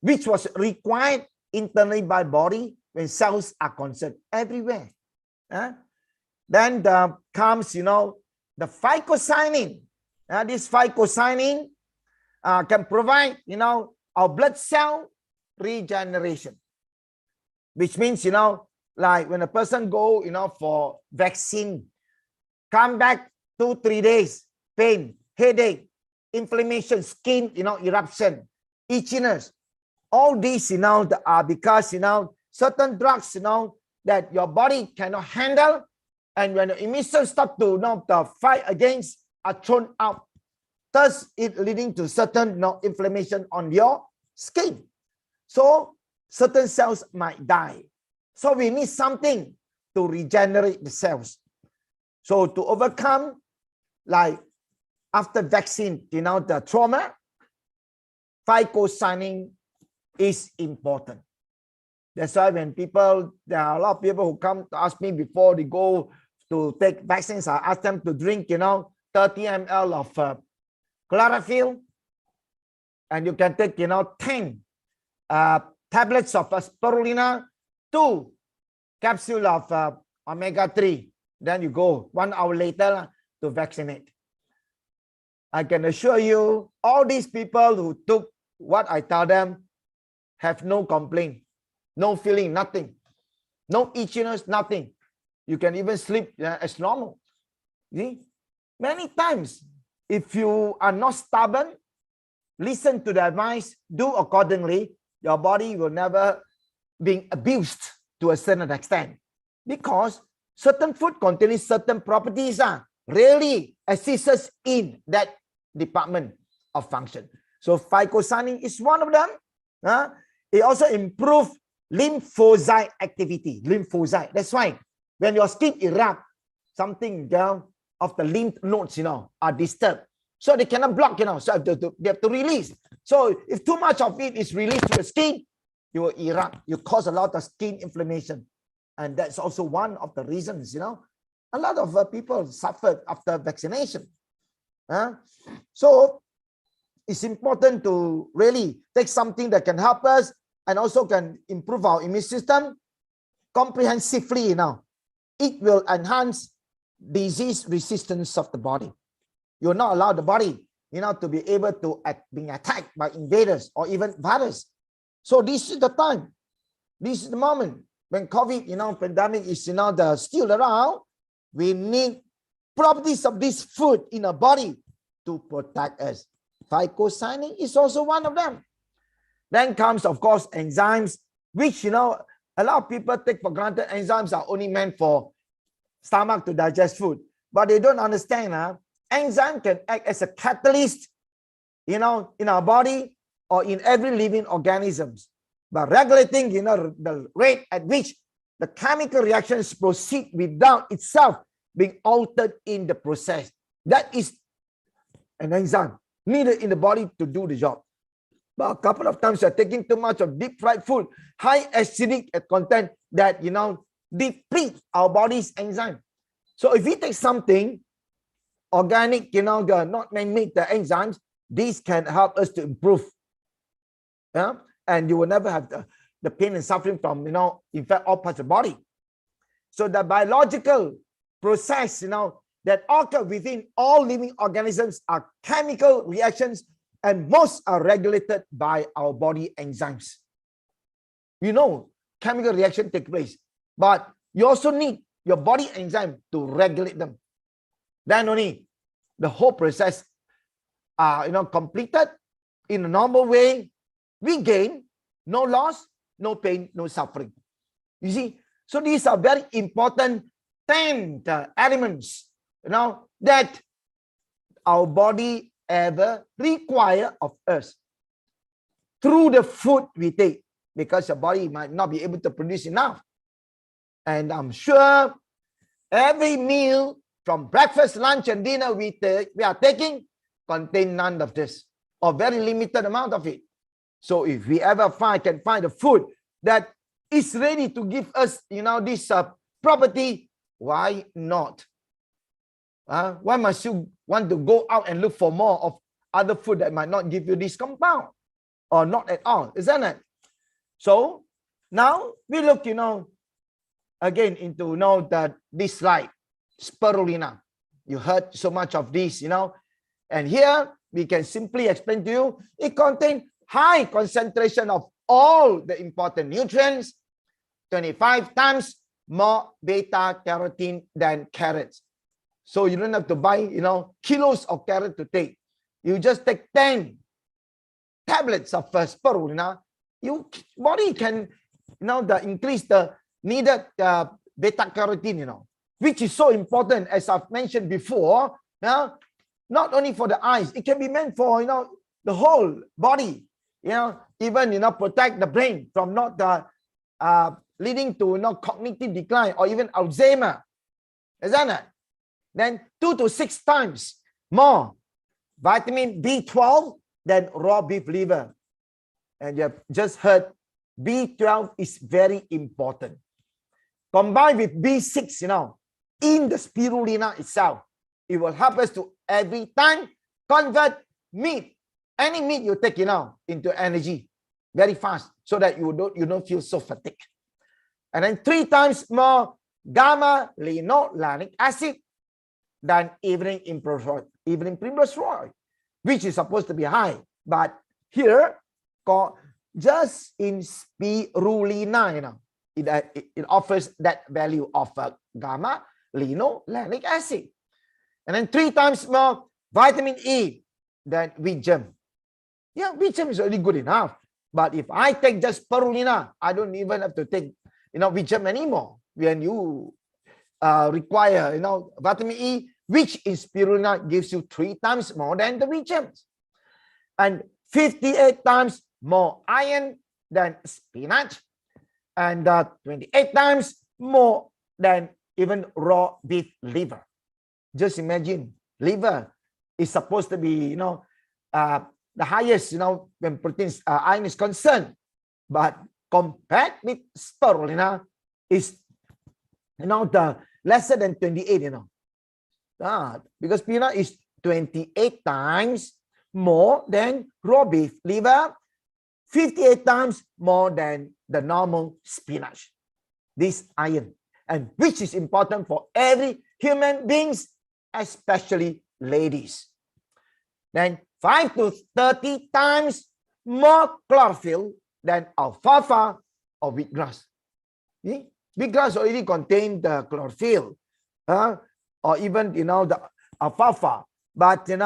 which was required internally by body when cells are concerned everywhere. Then comes the phycocyanin. This phycocyanin can provide our blood cell regeneration, which means like when a person go for vaccine, come back 2-3 days, pain, headache, inflammation, skin eruption, itchiness, all these are because certain drugs that your body cannot handle, and when the immune system start to the fight against are thrown out, thus it leading to certain inflammation on your skin. So certain cells might die. So we need something to regenerate the cells. So to overcome like after vaccine, the trauma, phycocyanin is important. That's why when there are a lot of people who come to ask me before they go to take vaccines, I ask them to drink, 30 ml of chlorophyll, and you can take, 10 tablets of spirulina, 2 capsules of omega-3. Then you go 1 hour later to vaccinate. I can assure you, all these people who took what I tell them have no complaint, no feeling, nothing, no itchiness, nothing. You can even sleep as normal. See? Many times, if you are not stubborn, listen to the advice, do accordingly, your body will never be abused to a certain extent, because certain food containing certain properties really assist us in that department of function. So phycocyanin is one of them. It also improves lymphocyte activity. Lymphocyte. That's why when your skin erupts, something of the lymph nodes, are disturbed. So they cannot block, so they have to release. So if too much of it is released to the skin, you will erupt. You cause a lot of skin inflammation. And that's also one of the reasons, a lot of people suffered after vaccination. So it's important to really take something that can help us and also can improve our immune system comprehensively. It will enhance disease resistance of the body. You will not allow the body, to be able to being attacked by invaders or even virus. So this is the time. This is the moment when COVID, pandemic is, still around. We need properties of this food in our body to protect us. Phycocyanin is also one of them. Then comes, of course, enzymes, which, a lot of people take for granted. Enzymes are only meant for stomach to digest food, but they don't understand. Enzyme can act as a catalyst, in our body or in every living organisms, by regulating, the rate at which the chemical reactions proceed without itself being altered in the process. That is an enzyme needed in the body to do the job. But a couple of times you're taking too much of deep fried food, high acidic content that, deplete our body's enzyme. So if we take something organic, not man-made, the enzymes, these can help us to improve. And you will never have the pain and suffering from, in fact, all parts of the body. So the biological process, that occur within all living organisms are chemical reactions, and most are regulated by our body enzymes. Chemical reaction take place, but you also need your body enzyme to regulate them. Then only the whole process completed in a normal way. We gain no loss, no pain, no suffering. You see, so these are very important 10 elements, that our body ever require of us through the food we take, because your body might not be able to produce enough. And I'm sure every meal from breakfast, lunch, and dinner we are taking contain none of this, or very limited amount of it. So if we ever can find a food that is ready to give us, this property, why not? Why must you want to go out and look for more of other food that might not give you this compound, or not at all, isn't it? So now we look, again into that this slide, spirulina. You heard so much of this, and here we can simply explain to you, it contains high concentration of all the important nutrients, 25 times more beta carotene than carrots. So you don't have to buy, kilos of carrot to take. You just take 10 tablets of spirulina. Your body can, increase the needed beta carotene, which is so important, as I've mentioned before. Not only for the eyes, it can be meant for, the whole body. Even, protect the brain from not leading to cognitive decline or even Alzheimer. Isn't it? Then 2 to 6 times more vitamin B12 than raw beef liver. And you have just heard B12 is very important. Combined with B6, in the spirulina itself, it will help us to every time convert meat, any meat you take, into energy very fast, so that you don't feel so fatigued. And then 3 times more gamma linolenic acid than evening primrose oil, which is supposed to be high, but here, just in spirulina, it offers that value of gamma linolenic acid. And then 3 times more vitamin E than wheat germ. Yeah, wheat germ is already good enough. But if I take just spirulina, I don't even have to take, wheat germ anymore. When you require, vitamin E, which in spirulina gives you 3 times more than the wheat germs. And 58 times more iron than spinach. And 28 times more than even raw beef liver. Just imagine, liver is supposed to be, the highest, when proteins, iron is concerned. But compared with spirulina, is, the lesser than 28, because spirulina is 28 times more than raw beef liver, 58 times more than the normal spinach. This iron, and which is important for every human beings, especially ladies. Then 5 to 30 times more chlorophyll than alfalfa or wheatgrass. Wheatgrass already contain the chlorophyll, or even the alfalfa, but the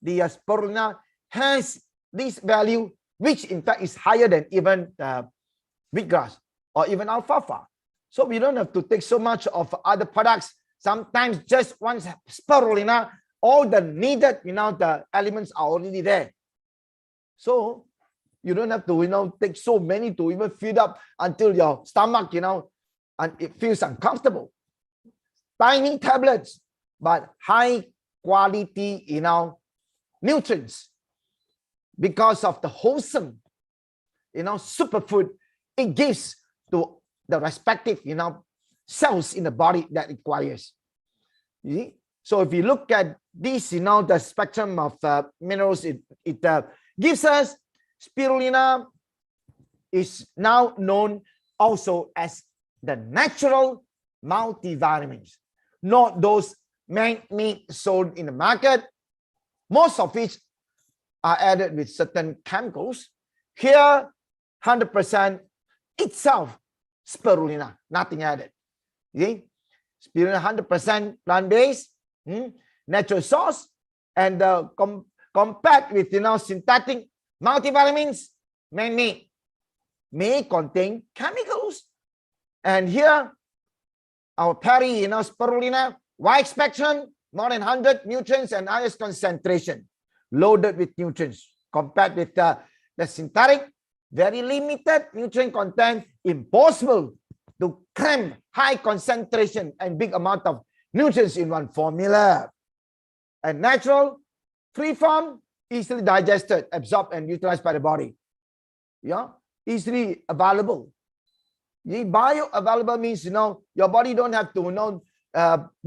spirulina has this value, which in fact is higher than even wheatgrass or even alfalfa. So we don't have to take so much of other products. Sometimes just one spirulina, all the needed, the elements are already there. So you don't have to, take so many to even fill up until your stomach, and it feels uncomfortable. Tiny tablets, but high quality, nutrients, because of the wholesome, superfood it gives to the respective, cells in the body that requires. So if you look at this, the spectrum of minerals it gives us, spirulina is now known also as the natural multivitamins, not those man-made sold in the market, most of which are added with certain chemicals. Here, 100% itself spirulina, nothing added. Spirulina 100% plant-based, natural source, and compared with synthetic multivitamins, man-made, may contain chemicals. And here, our Perry, spirulina, wide spectrum, more than 100 nutrients and highest concentration, loaded with nutrients. Compared with the synthetic, very limited nutrient content, impossible to cram high concentration and big amount of nutrients in one formula. And natural, free form, easily digested, absorbed and utilized by the body. Easily available. Bioavailable means, your body don't have to,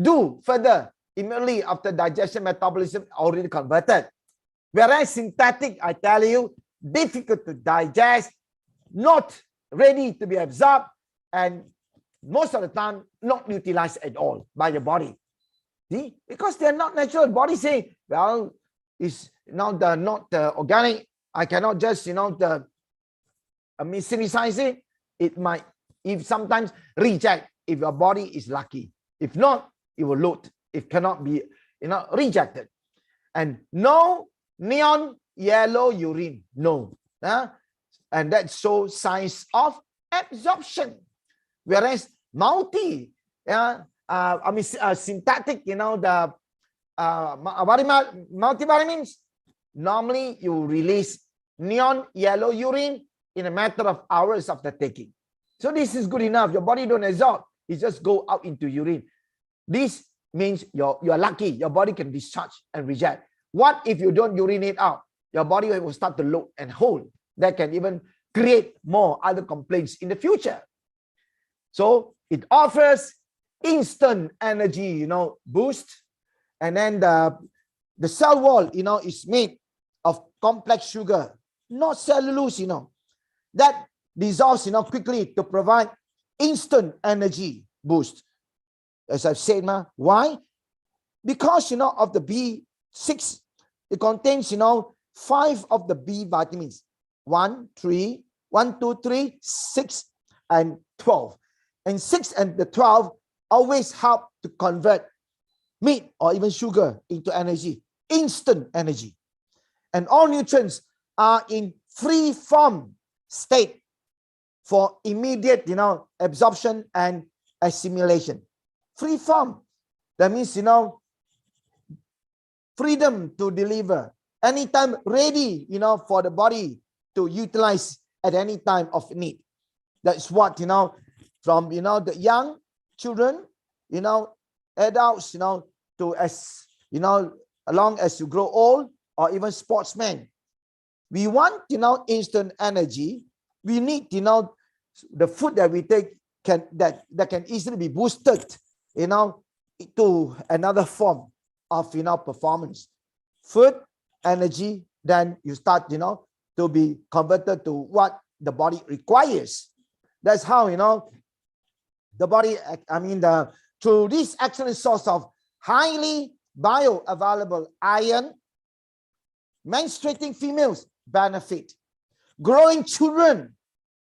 do further immediately after digestion, metabolism already converted. Whereas synthetic, I tell you, difficult to digest, not ready to be absorbed, and most of the time not utilized at all by the body. See? Because they're not natural. Body say, well, it's not organic. I cannot just synthesize it. It might, if sometimes reject, if your body is lucky. If not, it will load. It cannot be rejected. And no neon yellow urine, no. And that shows signs of absorption. Whereas synthetic, the multivitamins, normally you release neon yellow urine in a matter of hours after taking. So this is good enough. Your body don't absorb. It just go out into urine. This means you're lucky. Your body can discharge and reject. What if you don't urinate out? Your body will start to load and hold. That can even create more other complaints in the future. So it offers instant energy, boost. And then the cell wall, is made of complex sugar, not cellulose, that dissolves, quickly to provide instant energy boost. As I've said, why? Because, of the B6, it contains, 5 of the B vitamins, 1, 2, 3, 6, and 12. And 6 and the 12 always help to convert meat or even sugar into energy, instant energy. And all nutrients are in free form state for immediate, absorption and assimilation. Free form. That means, freedom to deliver. Anytime ready, for the body to utilize at any time of need. That's what, from, the young children, adults, to as, along as you grow old, or even sportsmen. We want, instant energy. We need, the food that we take that can easily be boosted, to another form of, performance. Food, energy, then you start, to be converted to what the body requires. That's how, the body, through this excellent source of highly bioavailable iron, menstruating females benefit. Growing children,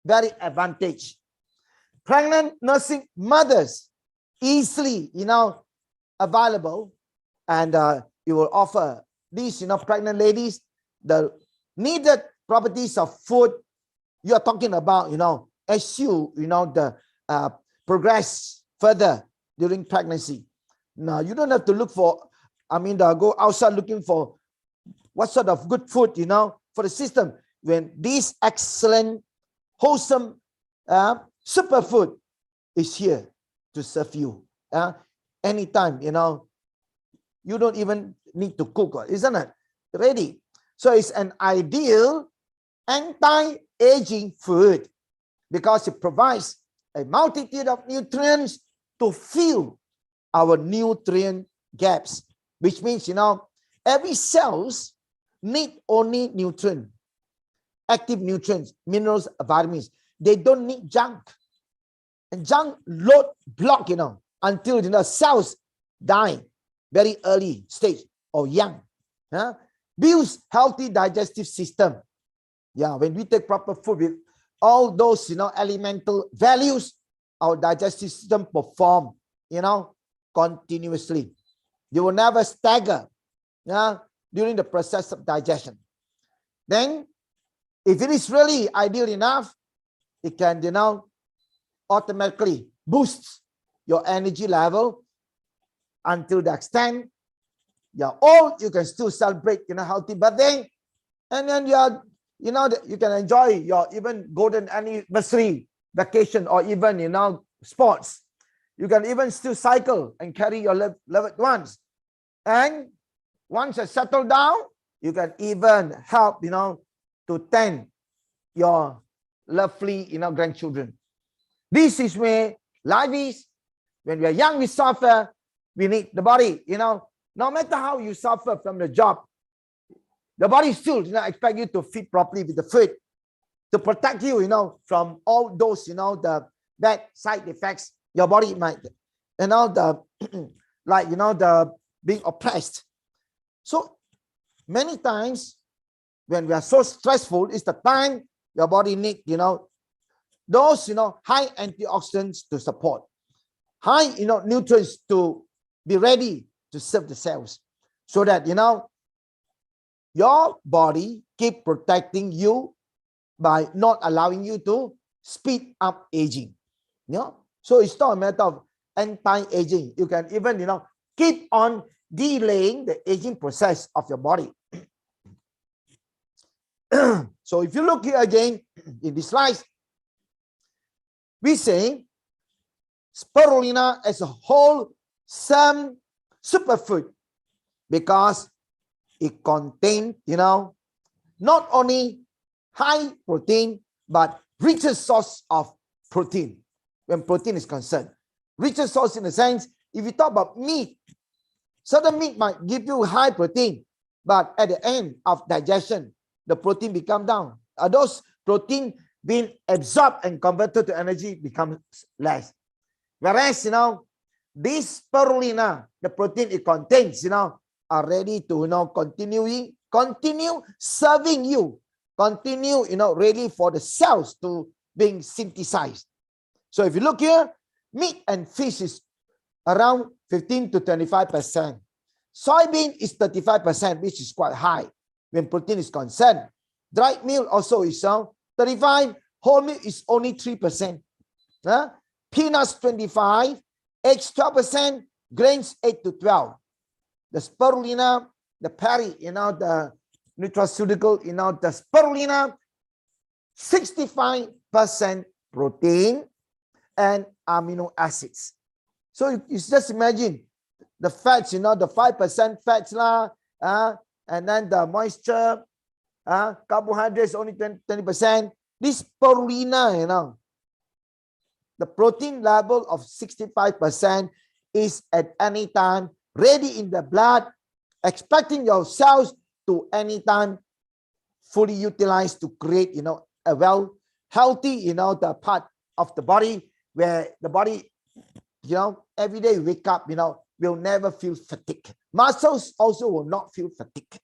very advantage. Pregnant nursing mothers, easily, available. And you will offer these, pregnant ladies, the needed properties of food. You are talking about, as you, progress further during pregnancy. Now, you don't have to look for, go outside looking for what sort of good food, for the system. When this excellent, wholesome, superfood is here to serve you. Anytime, you don't even need to cook, isn't it? Ready. So it's an ideal anti-aging food because it provides a multitude of nutrients to fill our nutrient gaps, which means, every cells need only nutrient, active nutrients, minerals, vitamins. They don't need junk. And junk load block, until, cells die very early stage or young. Builds healthy digestive system. Yeah, when we take proper food with all those, elemental values, our digestive system perform, continuously. You will never stagger, during the process of digestion. Then, if it is really ideal enough, it can, automatically boost your energy level until the extent you're old, you can still celebrate, healthy birthday, and then you can enjoy your even golden anniversary vacation or even, sports. You can even still cycle and carry your loved ones. And once you settle down, you can even help, to tend your lovely, grandchildren. This is where life is. When we are young, we suffer. We need the body, no matter how you suffer from the job, the body still expect you to feed properly with the food to protect you, from all those, the bad side effects your body might, the like, the being oppressed. So many times when we are so stressful, is the time your body need, those, high antioxidants to support, high, nutrients to be ready to serve the cells, so that, your body keep protecting you by not allowing you to speed up aging. So it's not a matter of anti-aging. You can even, keep on delaying the aging process of your body. So if you look here again in this slide, we say spirulina as a wholesome superfood because it contains, not only high protein, but richest source of protein when protein is concerned. Richest source in the sense, if you talk about meat, certain meat might give you high protein, but at the end of digestion, the protein become down. Those protein being absorbed and converted to energy becomes less. Whereas, this spirulina, the protein it contains, are ready to, continue serving you, continue, ready for the cells to being synthesized. So if you look here, meat and fish is around 15 to 25%. Soybean is 35%, which is quite high when protein is concerned. Dried meal also is 35. Whole meat is only 3%. Peanuts 25, eggs 12%, grains 8 to 12. The spirulina, the peri, the nutraceutical, the spirulina, 65% protein and amino acids. So you just imagine the fats, the 5% fats and then the moisture, carbohydrates only 20%. This spirulina, the protein level of 65% is at any time ready in the blood, expecting your cells to any time fully utilized to create, a well healthy, the part of the body where the body, every day you wake up, will never feel fatigue. Muscles also will not feel fatigue.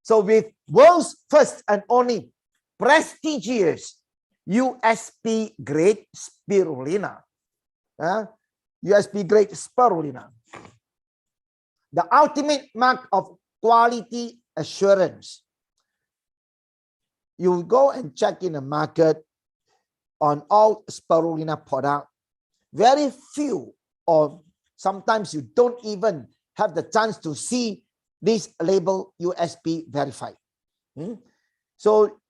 So with world's first and only prestigious USP grade spirulina, USP grade spirulina, the ultimate mark of quality assurance. You go and check in the market on all spirulina product. Very few, or sometimes you don't even have the chance to see this label USP verified. So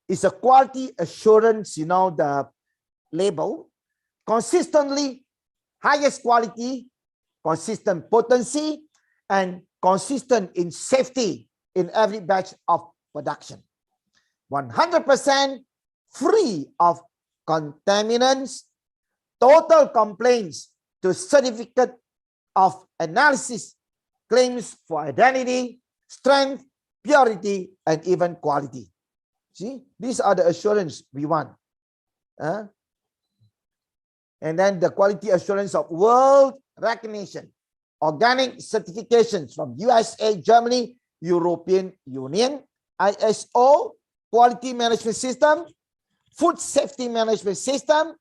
it's a quality assurance, the label, consistently highest quality, consistent potency, and consistent in safety in every batch of production. 100% free of contaminants, total complaints to certificate of analysis, claims for identity, strength, purity, and even quality. See, these are the assurance we want. And then the quality assurance of world recognition, organic certifications from USA, Germany, European Union, ISO, quality management system, food safety management system,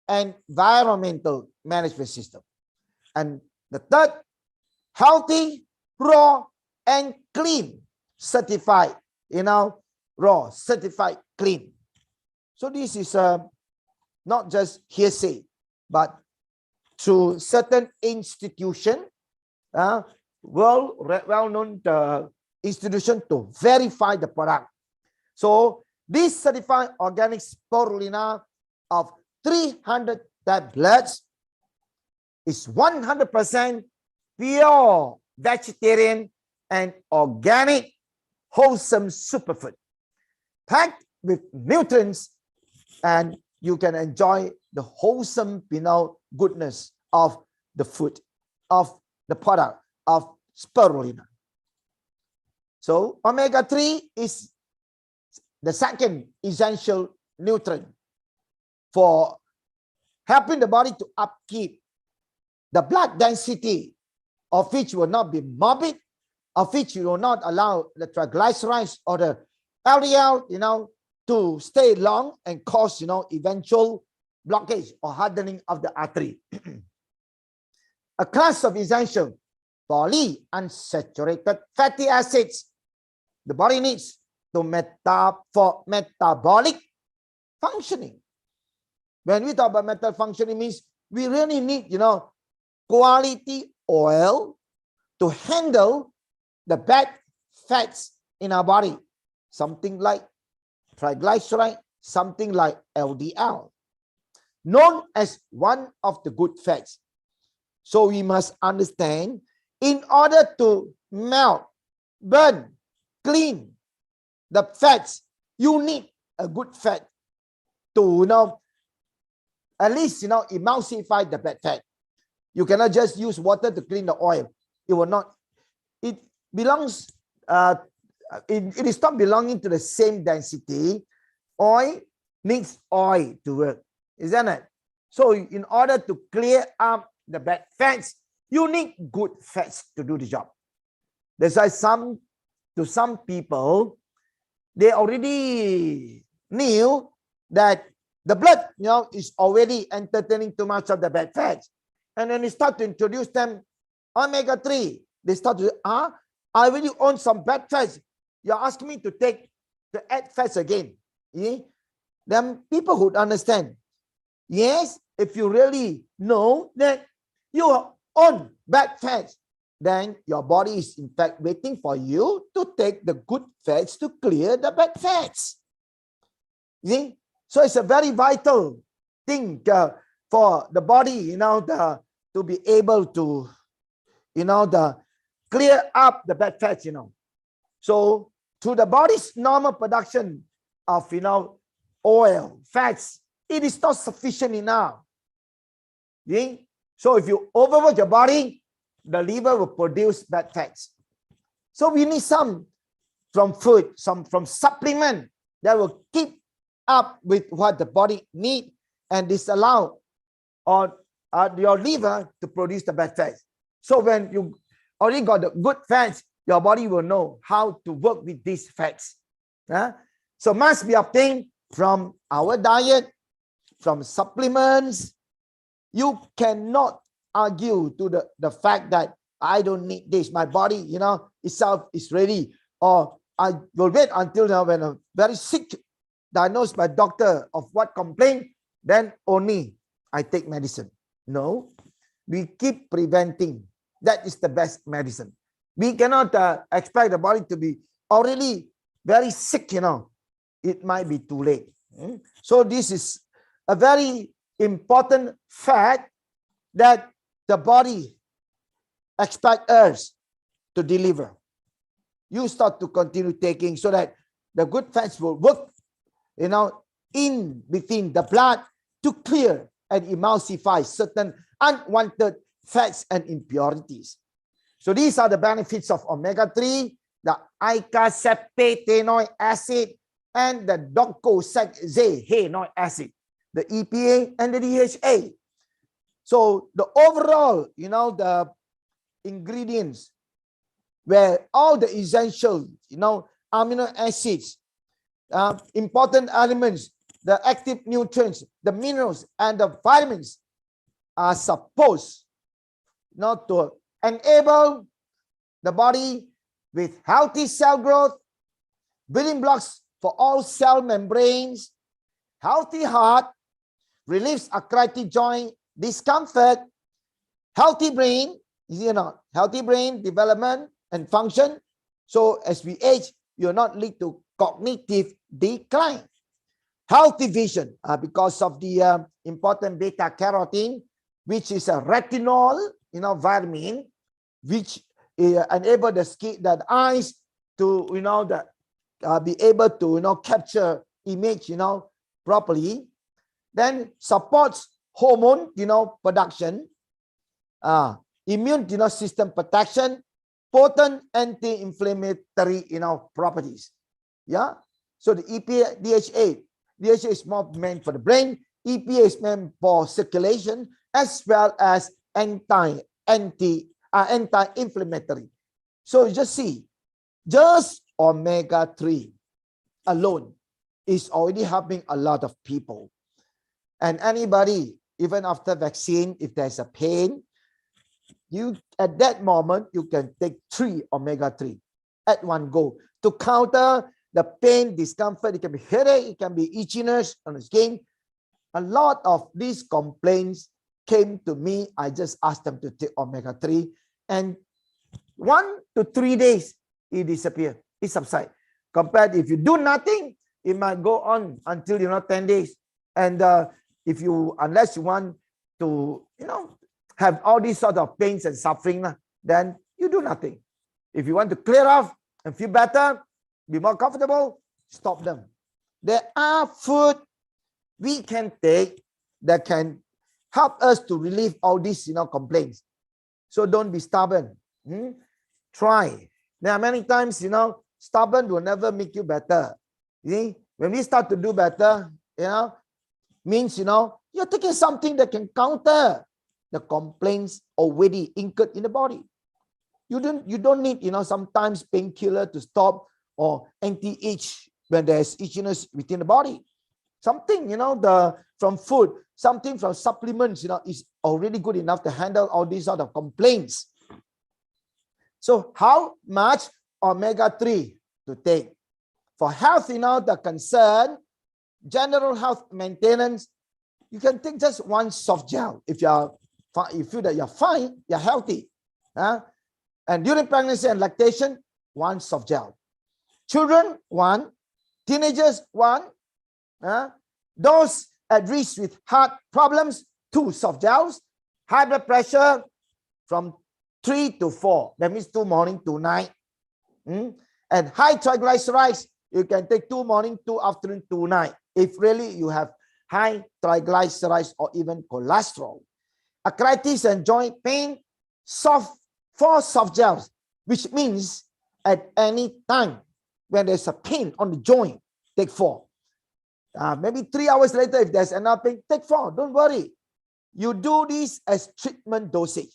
and environmental management system. And the third, healthy, raw, and clean, certified, raw, certified, clean. So this is not just hearsay, but through certain institution, well-known institution to verify the product. So this certified organic spirulina of 300 tablets is 100% pure vegetarian and organic wholesome superfood, packed with nutrients, and you can enjoy the wholesome goodness of the food, of the product of spirulina. So omega-3 is the second essential nutrient for helping the body to upkeep the blood density, of which will not be morbid, of which you will not allow the triglycerides or the LDL, to stay long and cause, eventual blockage or hardening of the artery. A class of essential polyunsaturated fatty acids the body needs for metabolic functioning. When we talk about metabolic functioning, means we really need, quality oil to handle the bad fats in our body. Something like triglyceride, something like LDL, known as one of the good fats. So we must understand, in order to melt burn, clean the fats. You need a good fat to, at least, emulsify the bad fat. You cannot just use water to clean the oil. It will not. It belongs, it is not belonging to the same density. Oil needs oil to work, isn't it? So in order to clear up the bad fats, you need good fats to do the job. That's why some people, they already knew that the blood, is already entertaining too much of the bad fats. And then they start to introduce them omega-3. They start to, I already own some bad fats. You're asking me to add fats again. Yeah? Then people would understand. Yes, if you really know that you own bad fats, then your body is in fact waiting for you to take the good fats to clear the bad fats. See? So it's a very vital thing for the body, to be able to, clear up the bad fats, So through the body's normal production of, oil, fats, it is not sufficient enough. See? So if you overwork your body, the liver will produce bad fats. So we need some from food, some from supplement that will keep up with what the body needs and disallow your liver to produce the bad fats. So when you already got the good fats, your body will know how to work with these fats. So must be obtained from our diet, from supplements. You cannot argue to the fact that I don't need this. My body, itself is ready. Or I will wait until now when I'm very sick, diagnosed by doctor of what complaint, then only I take medicine. No, we keep preventing. That is the best medicine. We cannot expect the body to be already very sick, It might be too late. So this is a very important fact that the body expects us to deliver. You start to continue taking so that the good fats will work, in between the blood to clear and emulsify certain unwanted fats and impurities. So these are the benefits of omega-3, the icosapentaenoic acid, and the docosahexaenoic acid, the EPA and the DHA. So the overall, the ingredients where all the essential, amino acids, important elements, the active nutrients, the minerals, and the vitamins are supposed not to enable the body with healthy cell growth, building blocks for all cell membranes, healthy heart, relieves arthritic joint discomfort, healthy brain, healthy brain development and function. So as we age, you'll not lead to cognitive decline. Healthy vision, because of the important beta carotene, which is a retinol, vitamin, which enable the skin, the eyes to, be able to, capture image, properly. Then supports hormone, production, immune, system protection, potent anti-inflammatory, properties. Yeah. So the EPA, DHA is more meant for the brain. EPA is meant for circulation as well as anti-inflammatory. So you just see, just omega-3 alone is already helping a lot of people. And anybody, even after vaccine, if there's a pain, you at that moment, you can take 3 omega-3 at one go to counter the pain, discomfort. It can be headache, it can be itchiness on the skin. A lot of these complaints came to me. I just asked them to take omega-3, and 1 to 3 days, it disappears. It subsides. Compared if you do nothing, it might go on until 10 days. And unless you want to, have all these sort of pains and suffering, then you do nothing. If you want to clear off, and feel better, be more comfortable, stop them. There are food we can take that can help us to relieve all these, complaints. So don't be stubborn. Try. There are many times, stubborn will never make you better. See, when we start to do better, means, you're taking something that can counter the complaints already incurred in the body. You don't need, sometimes painkiller to stop or anti-itch when there's itchiness within the body. Something, from food, something from supplements, is already good enough to handle all these sort of complaints. So how much omega-3 to take? For health, the concern, general health maintenance, you can take just one soft gel. If you feel that you're fine, you're healthy. And during pregnancy and lactation, one soft gel. Children, one. Teenagers, one. Those at risk with heart problems, 2 soft gels. High blood pressure, from 3 to 4. That means 2 morning, 2 night. And high triglycerides, you can take 2 morning, 2 afternoon, 2 night. If really you have high triglycerides or even cholesterol. Arthritis and joint pain, 4 soft gels, which means at any time when there's a pain on the joint, take 4. Maybe 3 hours later, if there's another pain, take 4. Don't worry. You do this as treatment dosage.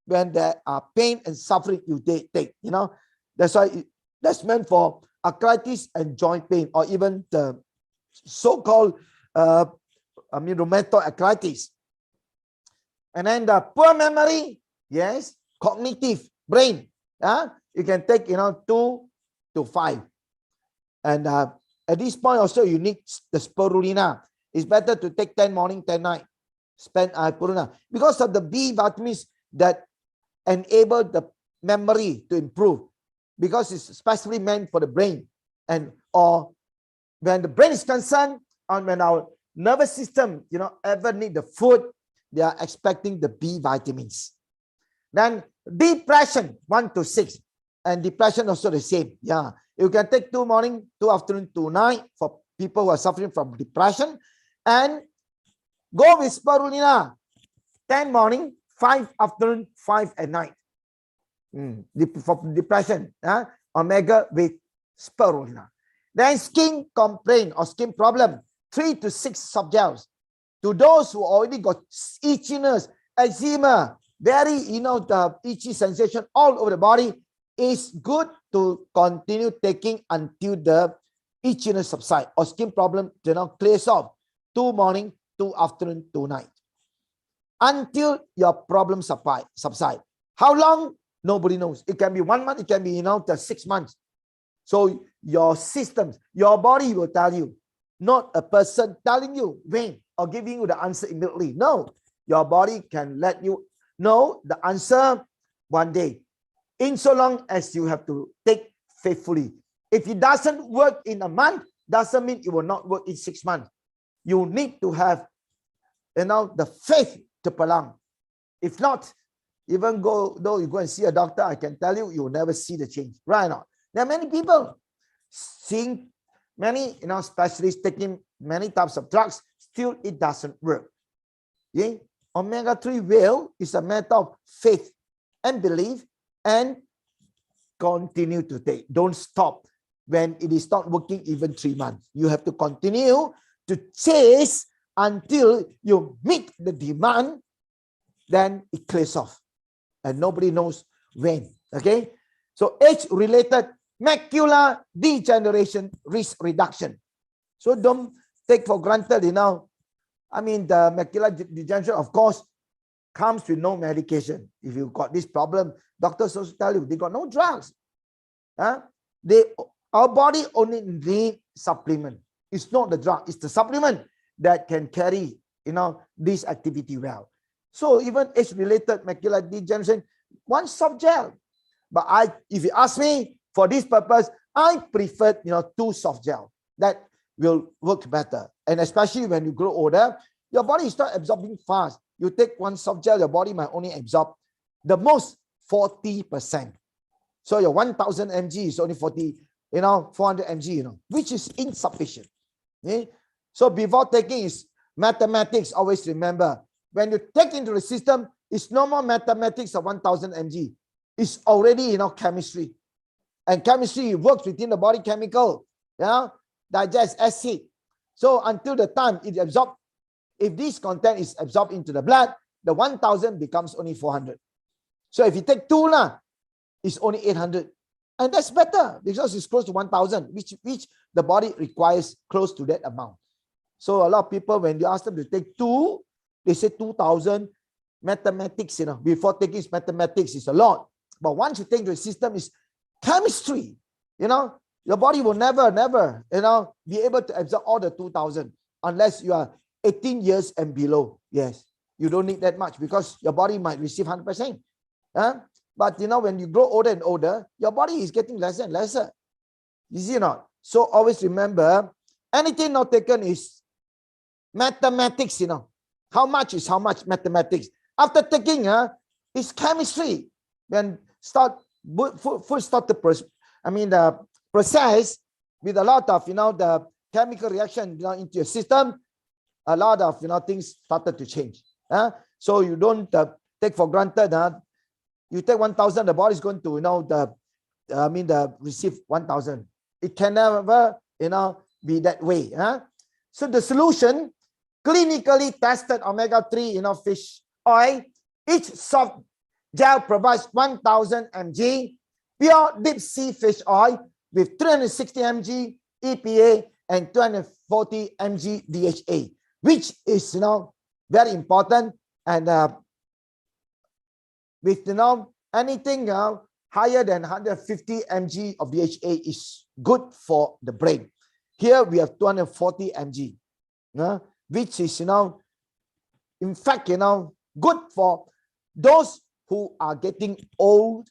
When there are pain and suffering, you take. That's why that's meant for arthritis and joint pain, or even the so-called rheumatoid arthritis. And then the poor memory, yes, cognitive brain. You can take 2 to 5. And at this point also, you need the spirulina. It's better to take 10 morning, 10 night. Spend spirulina because of the B vitamins that enable the memory to improve, because it's especially meant for the brain. And or when the brain is concerned, and when our nervous system, ever need the food, they are expecting the B vitamins. Then depression, 1 to 6. And depression also the same. Yeah. You can take 2 morning, 2 afternoon, 2 night for people who are suffering from depression. And go with spirulina. 10 morning, 5 afternoon, 5 at night. For depression, omega with spirulina. Then skin complaint or skin problem, 3 to 6 soft gels. To those who already got itchiness, eczema, very, the itchy sensation all over the body, is good to continue taking until the itchiness subside or skin problem, clears off. 2 morning, 2 afternoon, 2 night. Until your problem subside. How long? Nobody knows. It can be 1 month, it can be, 6 months. So your systems, your body will tell you, not a person telling you when or giving you the answer immediately. No, your body can let you know the answer one day. In so long as you have to take faithfully. If it doesn't work in a month, doesn't mean it will not work in 6 months. You need to have, the faith to prolong. If not, even though you go and see a doctor, I can tell you, you will never see the change. Right or not? There are many people seeing many, specialists taking many types of drugs, still it doesn't work. Yeah? Omega-3 will is a matter of faith and belief, and continue to take. Don't stop when it is not working even 3 months. You have to continue to chase until you meet the demand, then it clears off. And nobody knows when. Okay? So age-related macular degeneration risk reduction. So don't take for granted, the macular degeneration, of course, comes with no medication. If you've got this problem, doctors also tell you they got no drugs. Our body only need supplement. It's not the drug, it's the supplement that can carry, this activity well. So even age-related macular degeneration, one soft gel. But if you ask me, for this purpose, I prefer, 2 soft gel. That will work better. And especially when you grow older, your body is not absorbing fast. You take 1 soft gel, your body might only absorb the most 40%. So your 1000 mg is only 400 mg, which is insufficient. Okay? So before taking is mathematics. Always remember, when you take into the system, it's no more mathematics of 1000 mg. It's already, chemistry. And chemistry works within the body chemical, digest acid. So until the time it absorbs, if this content is absorbed into the blood, the 1000 becomes only 400. So if you take 2, it's only 800. And that's better because it's close to 1000, which the body requires close to that amount. So a lot of people, when you ask them to take 2, they say 2000. Mathematics, before taking mathematics is a lot. But once you take the system, is chemistry. Your body will never, be able to absorb all the 2000 unless you are 18 years and below. Yes, you don't need that much because your body might receive 100%. But when you grow older and older, your body is getting lesser and lesser. You see or not? So always remember, anything not taken is mathematics. How much is how much mathematics. After taking, it's chemistry. When food start the process with a lot of the chemical reaction into your system, a lot of things started to change. So you don't take for granted. You take 1000, the body is going to receive 1000. It can never be that way. So the solution, clinically tested omega-3 fish oil. Each soft gel provides 1000 mg pure deep sea fish oil with 360 mg EPA and 240 mg DHA, which is very important. And with anything higher than 150 mg of DHA is good for the brain. Here we have 240 mg, which is in fact good for those who are getting old.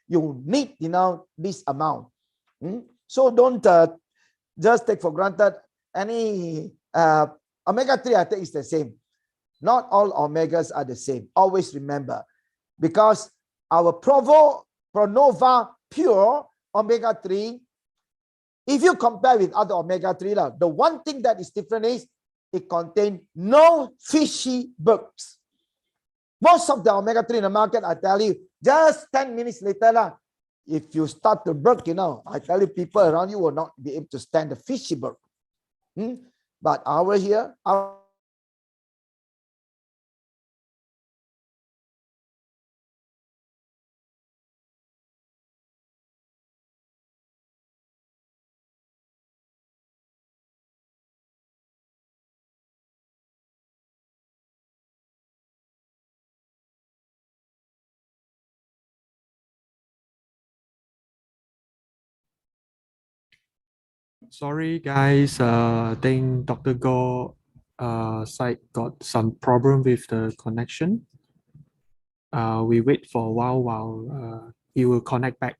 You need this amount. So don't just take for granted any omega-3. I think is the same. Not all omegas are the same. Always remember, because our Pronova Pure omega-3, if you compare with other omega-3, the one thing that is different is it contains no fishy bugs. Most of the omega-3 in the market, I tell you, just 10 minutes later, if you start to burp, I tell you, people around you will not be able to stand the fishy burp. But over here, Sorry, guys. I think Dr. Go side got some problem with the connection. We wait for a while he will connect back.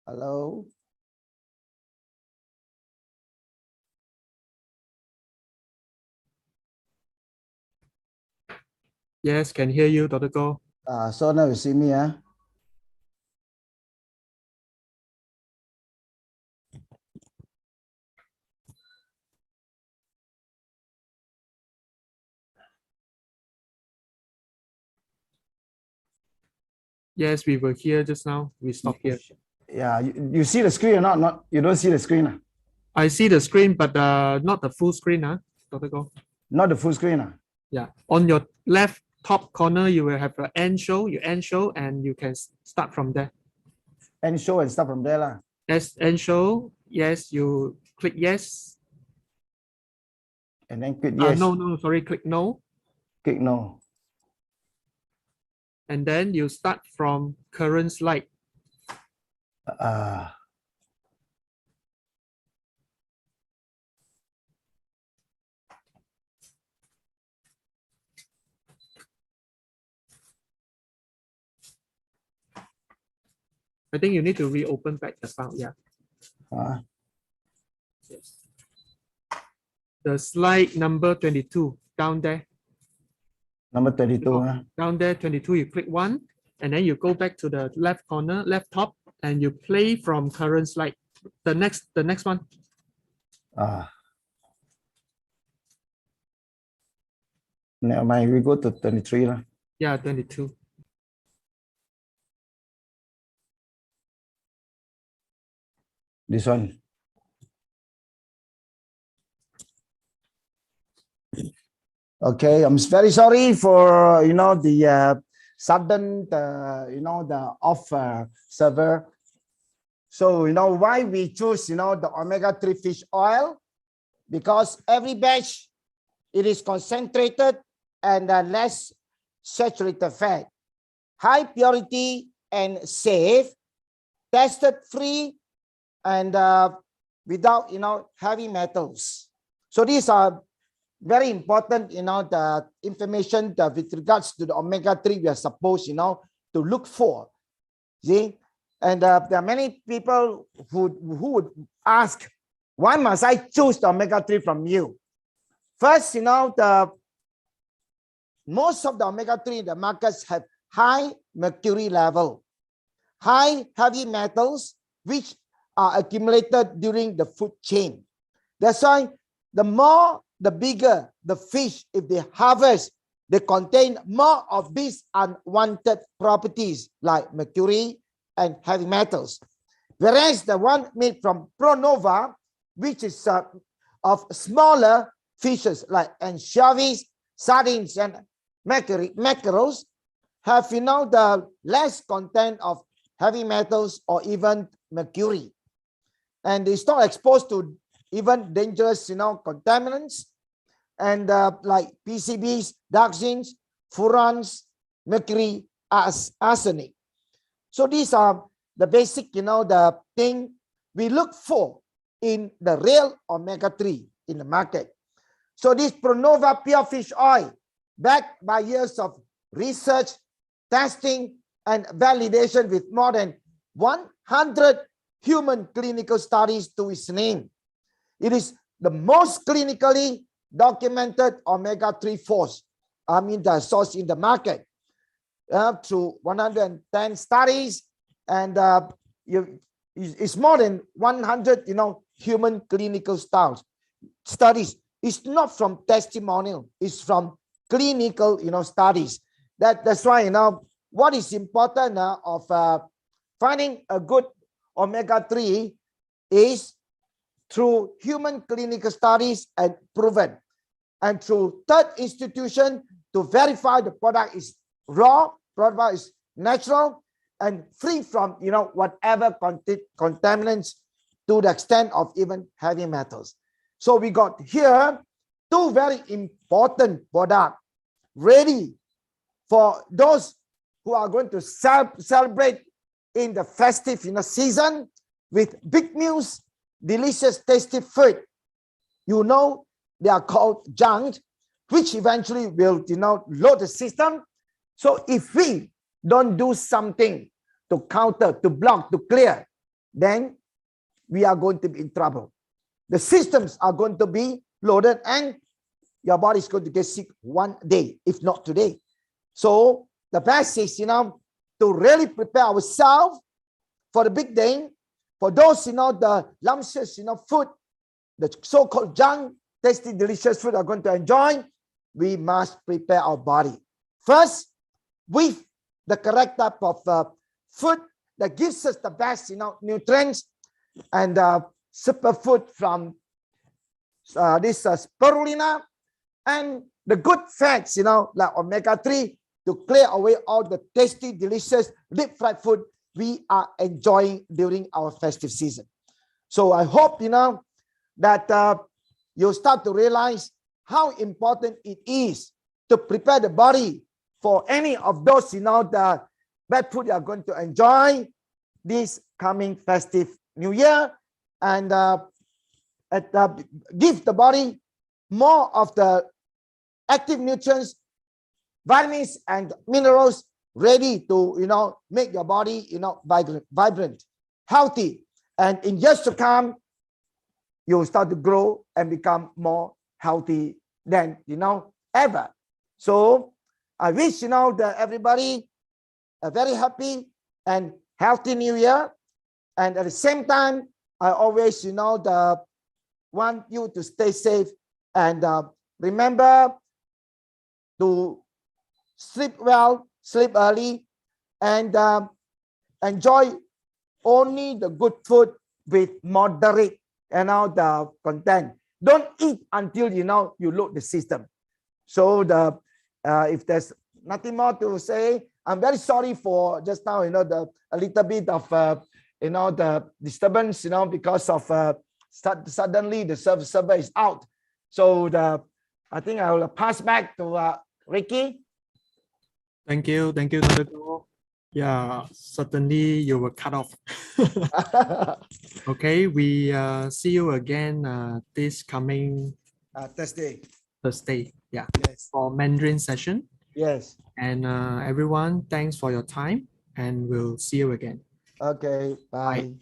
Hello. Yes, can hear you, Dr. Go. So now you see me, huh? Yes, we were here just now. We stopped here. Yeah, you see the screen or not? Not you don't see the screen, huh? I see the screen, but not the full screen, Dr. Go. Not the full screen, huh? Yeah, on your left top corner, you will have an end show. You end show, and you can start from there. And show and stuff from there, lah. Yes, end show. Yes, you click yes. And then click yes. No, sorry, click no. Click no. And then you start from current slide. Uh, I think you need to reopen back the file. Yeah. Yes. The slide number 22 down there. Number 32, huh? Down there, 22, you click one, and then you go back to the left corner, left top, and you play from current slide. The next one. Never mind, we go to 23, lah. Yeah, 22. This one. Okay, I'm very sorry for the sudden the off server. So why we choose the omega-3 fish oil, because every batch it is concentrated and less saturated fat, high purity and safe, tested free, and without heavy metals. So these are very important, the information that with regards to the omega-3 we are supposed, to look for. See, and there are many people who would ask, why must I choose the omega-3 from you? First, the most of the omega-3 in the markets have high mercury level, high heavy metals, which are accumulated during the food chain. That's why the bigger the fish, if they harvest, they contain more of these unwanted properties like mercury and heavy metals. Whereas the one made from Pronova, which is of smaller fishes like anchovies, sardines, and mackerels, have the less content of heavy metals or even mercury, and it's not exposed to even dangerous contaminants and like PCBs, dioxins, furans, mercury, arsenic. So these are the basic the thing we look for in the real omega-3 in the market. So this Pronova pure fish oil, backed by years of research, testing, and validation with more than 100 human clinical studies to its name. It is the most clinically documented omega-3 source in the market through 110 studies, and it's more than 100 human clinical studies. It's not from testimonial, it's from clinical studies. That's why what is important of finding a good omega-3 is through human clinical studies and proven, and through third institution to verify the product is raw, product is natural, and free from whatever contaminants to the extent of even heavy metals. So we got here two very important products ready for those who are going to celebrate in the festive season with big meals, delicious, tasty food. They are called junk, which eventually will load the system. So if we don't do something to counter, to block, to clear, then we are going to be in trouble. The systems are going to be loaded and your body is going to get sick one day, if not today. So the best is, to really prepare ourselves for the big day. For those, the lumptious, food, the so-called junk, tasty, delicious food are going to enjoy, we must prepare our body. First, with the correct type of food that gives us the best, nutrients and superfood from this spirulina and the good fats, like omega-3 to clear away all the tasty, delicious, deep fried food we are enjoying during our festive season. So I hope, that you start to realize how important it is to prepare the body for any of those, the bad food you are going to enjoy this coming festive new year, and give the body more of the active nutrients, vitamins and minerals ready to, make your body, vibrant, healthy. And in years to come, you'll start to grow and become more healthy than, ever. So I wish, that everybody a very happy and healthy new year. And at the same time, I always, want you to stay safe and remember to sleep well, sleep early, and enjoy only the good food with moderate, the content. Don't eat until, you load the system. So if there's nothing more to say, I'm very sorry for just now, a little bit of, the disturbance, because of suddenly the server is out. So I think I will pass back to Ricky. Thank you, Dr. Go. Yeah, certainly you were cut off. Okay, we see you again this coming Thursday. Yeah, Yes. for Mandarin session. Yes. And everyone, thanks for your time, and we'll see you again. Okay. Bye. Bye.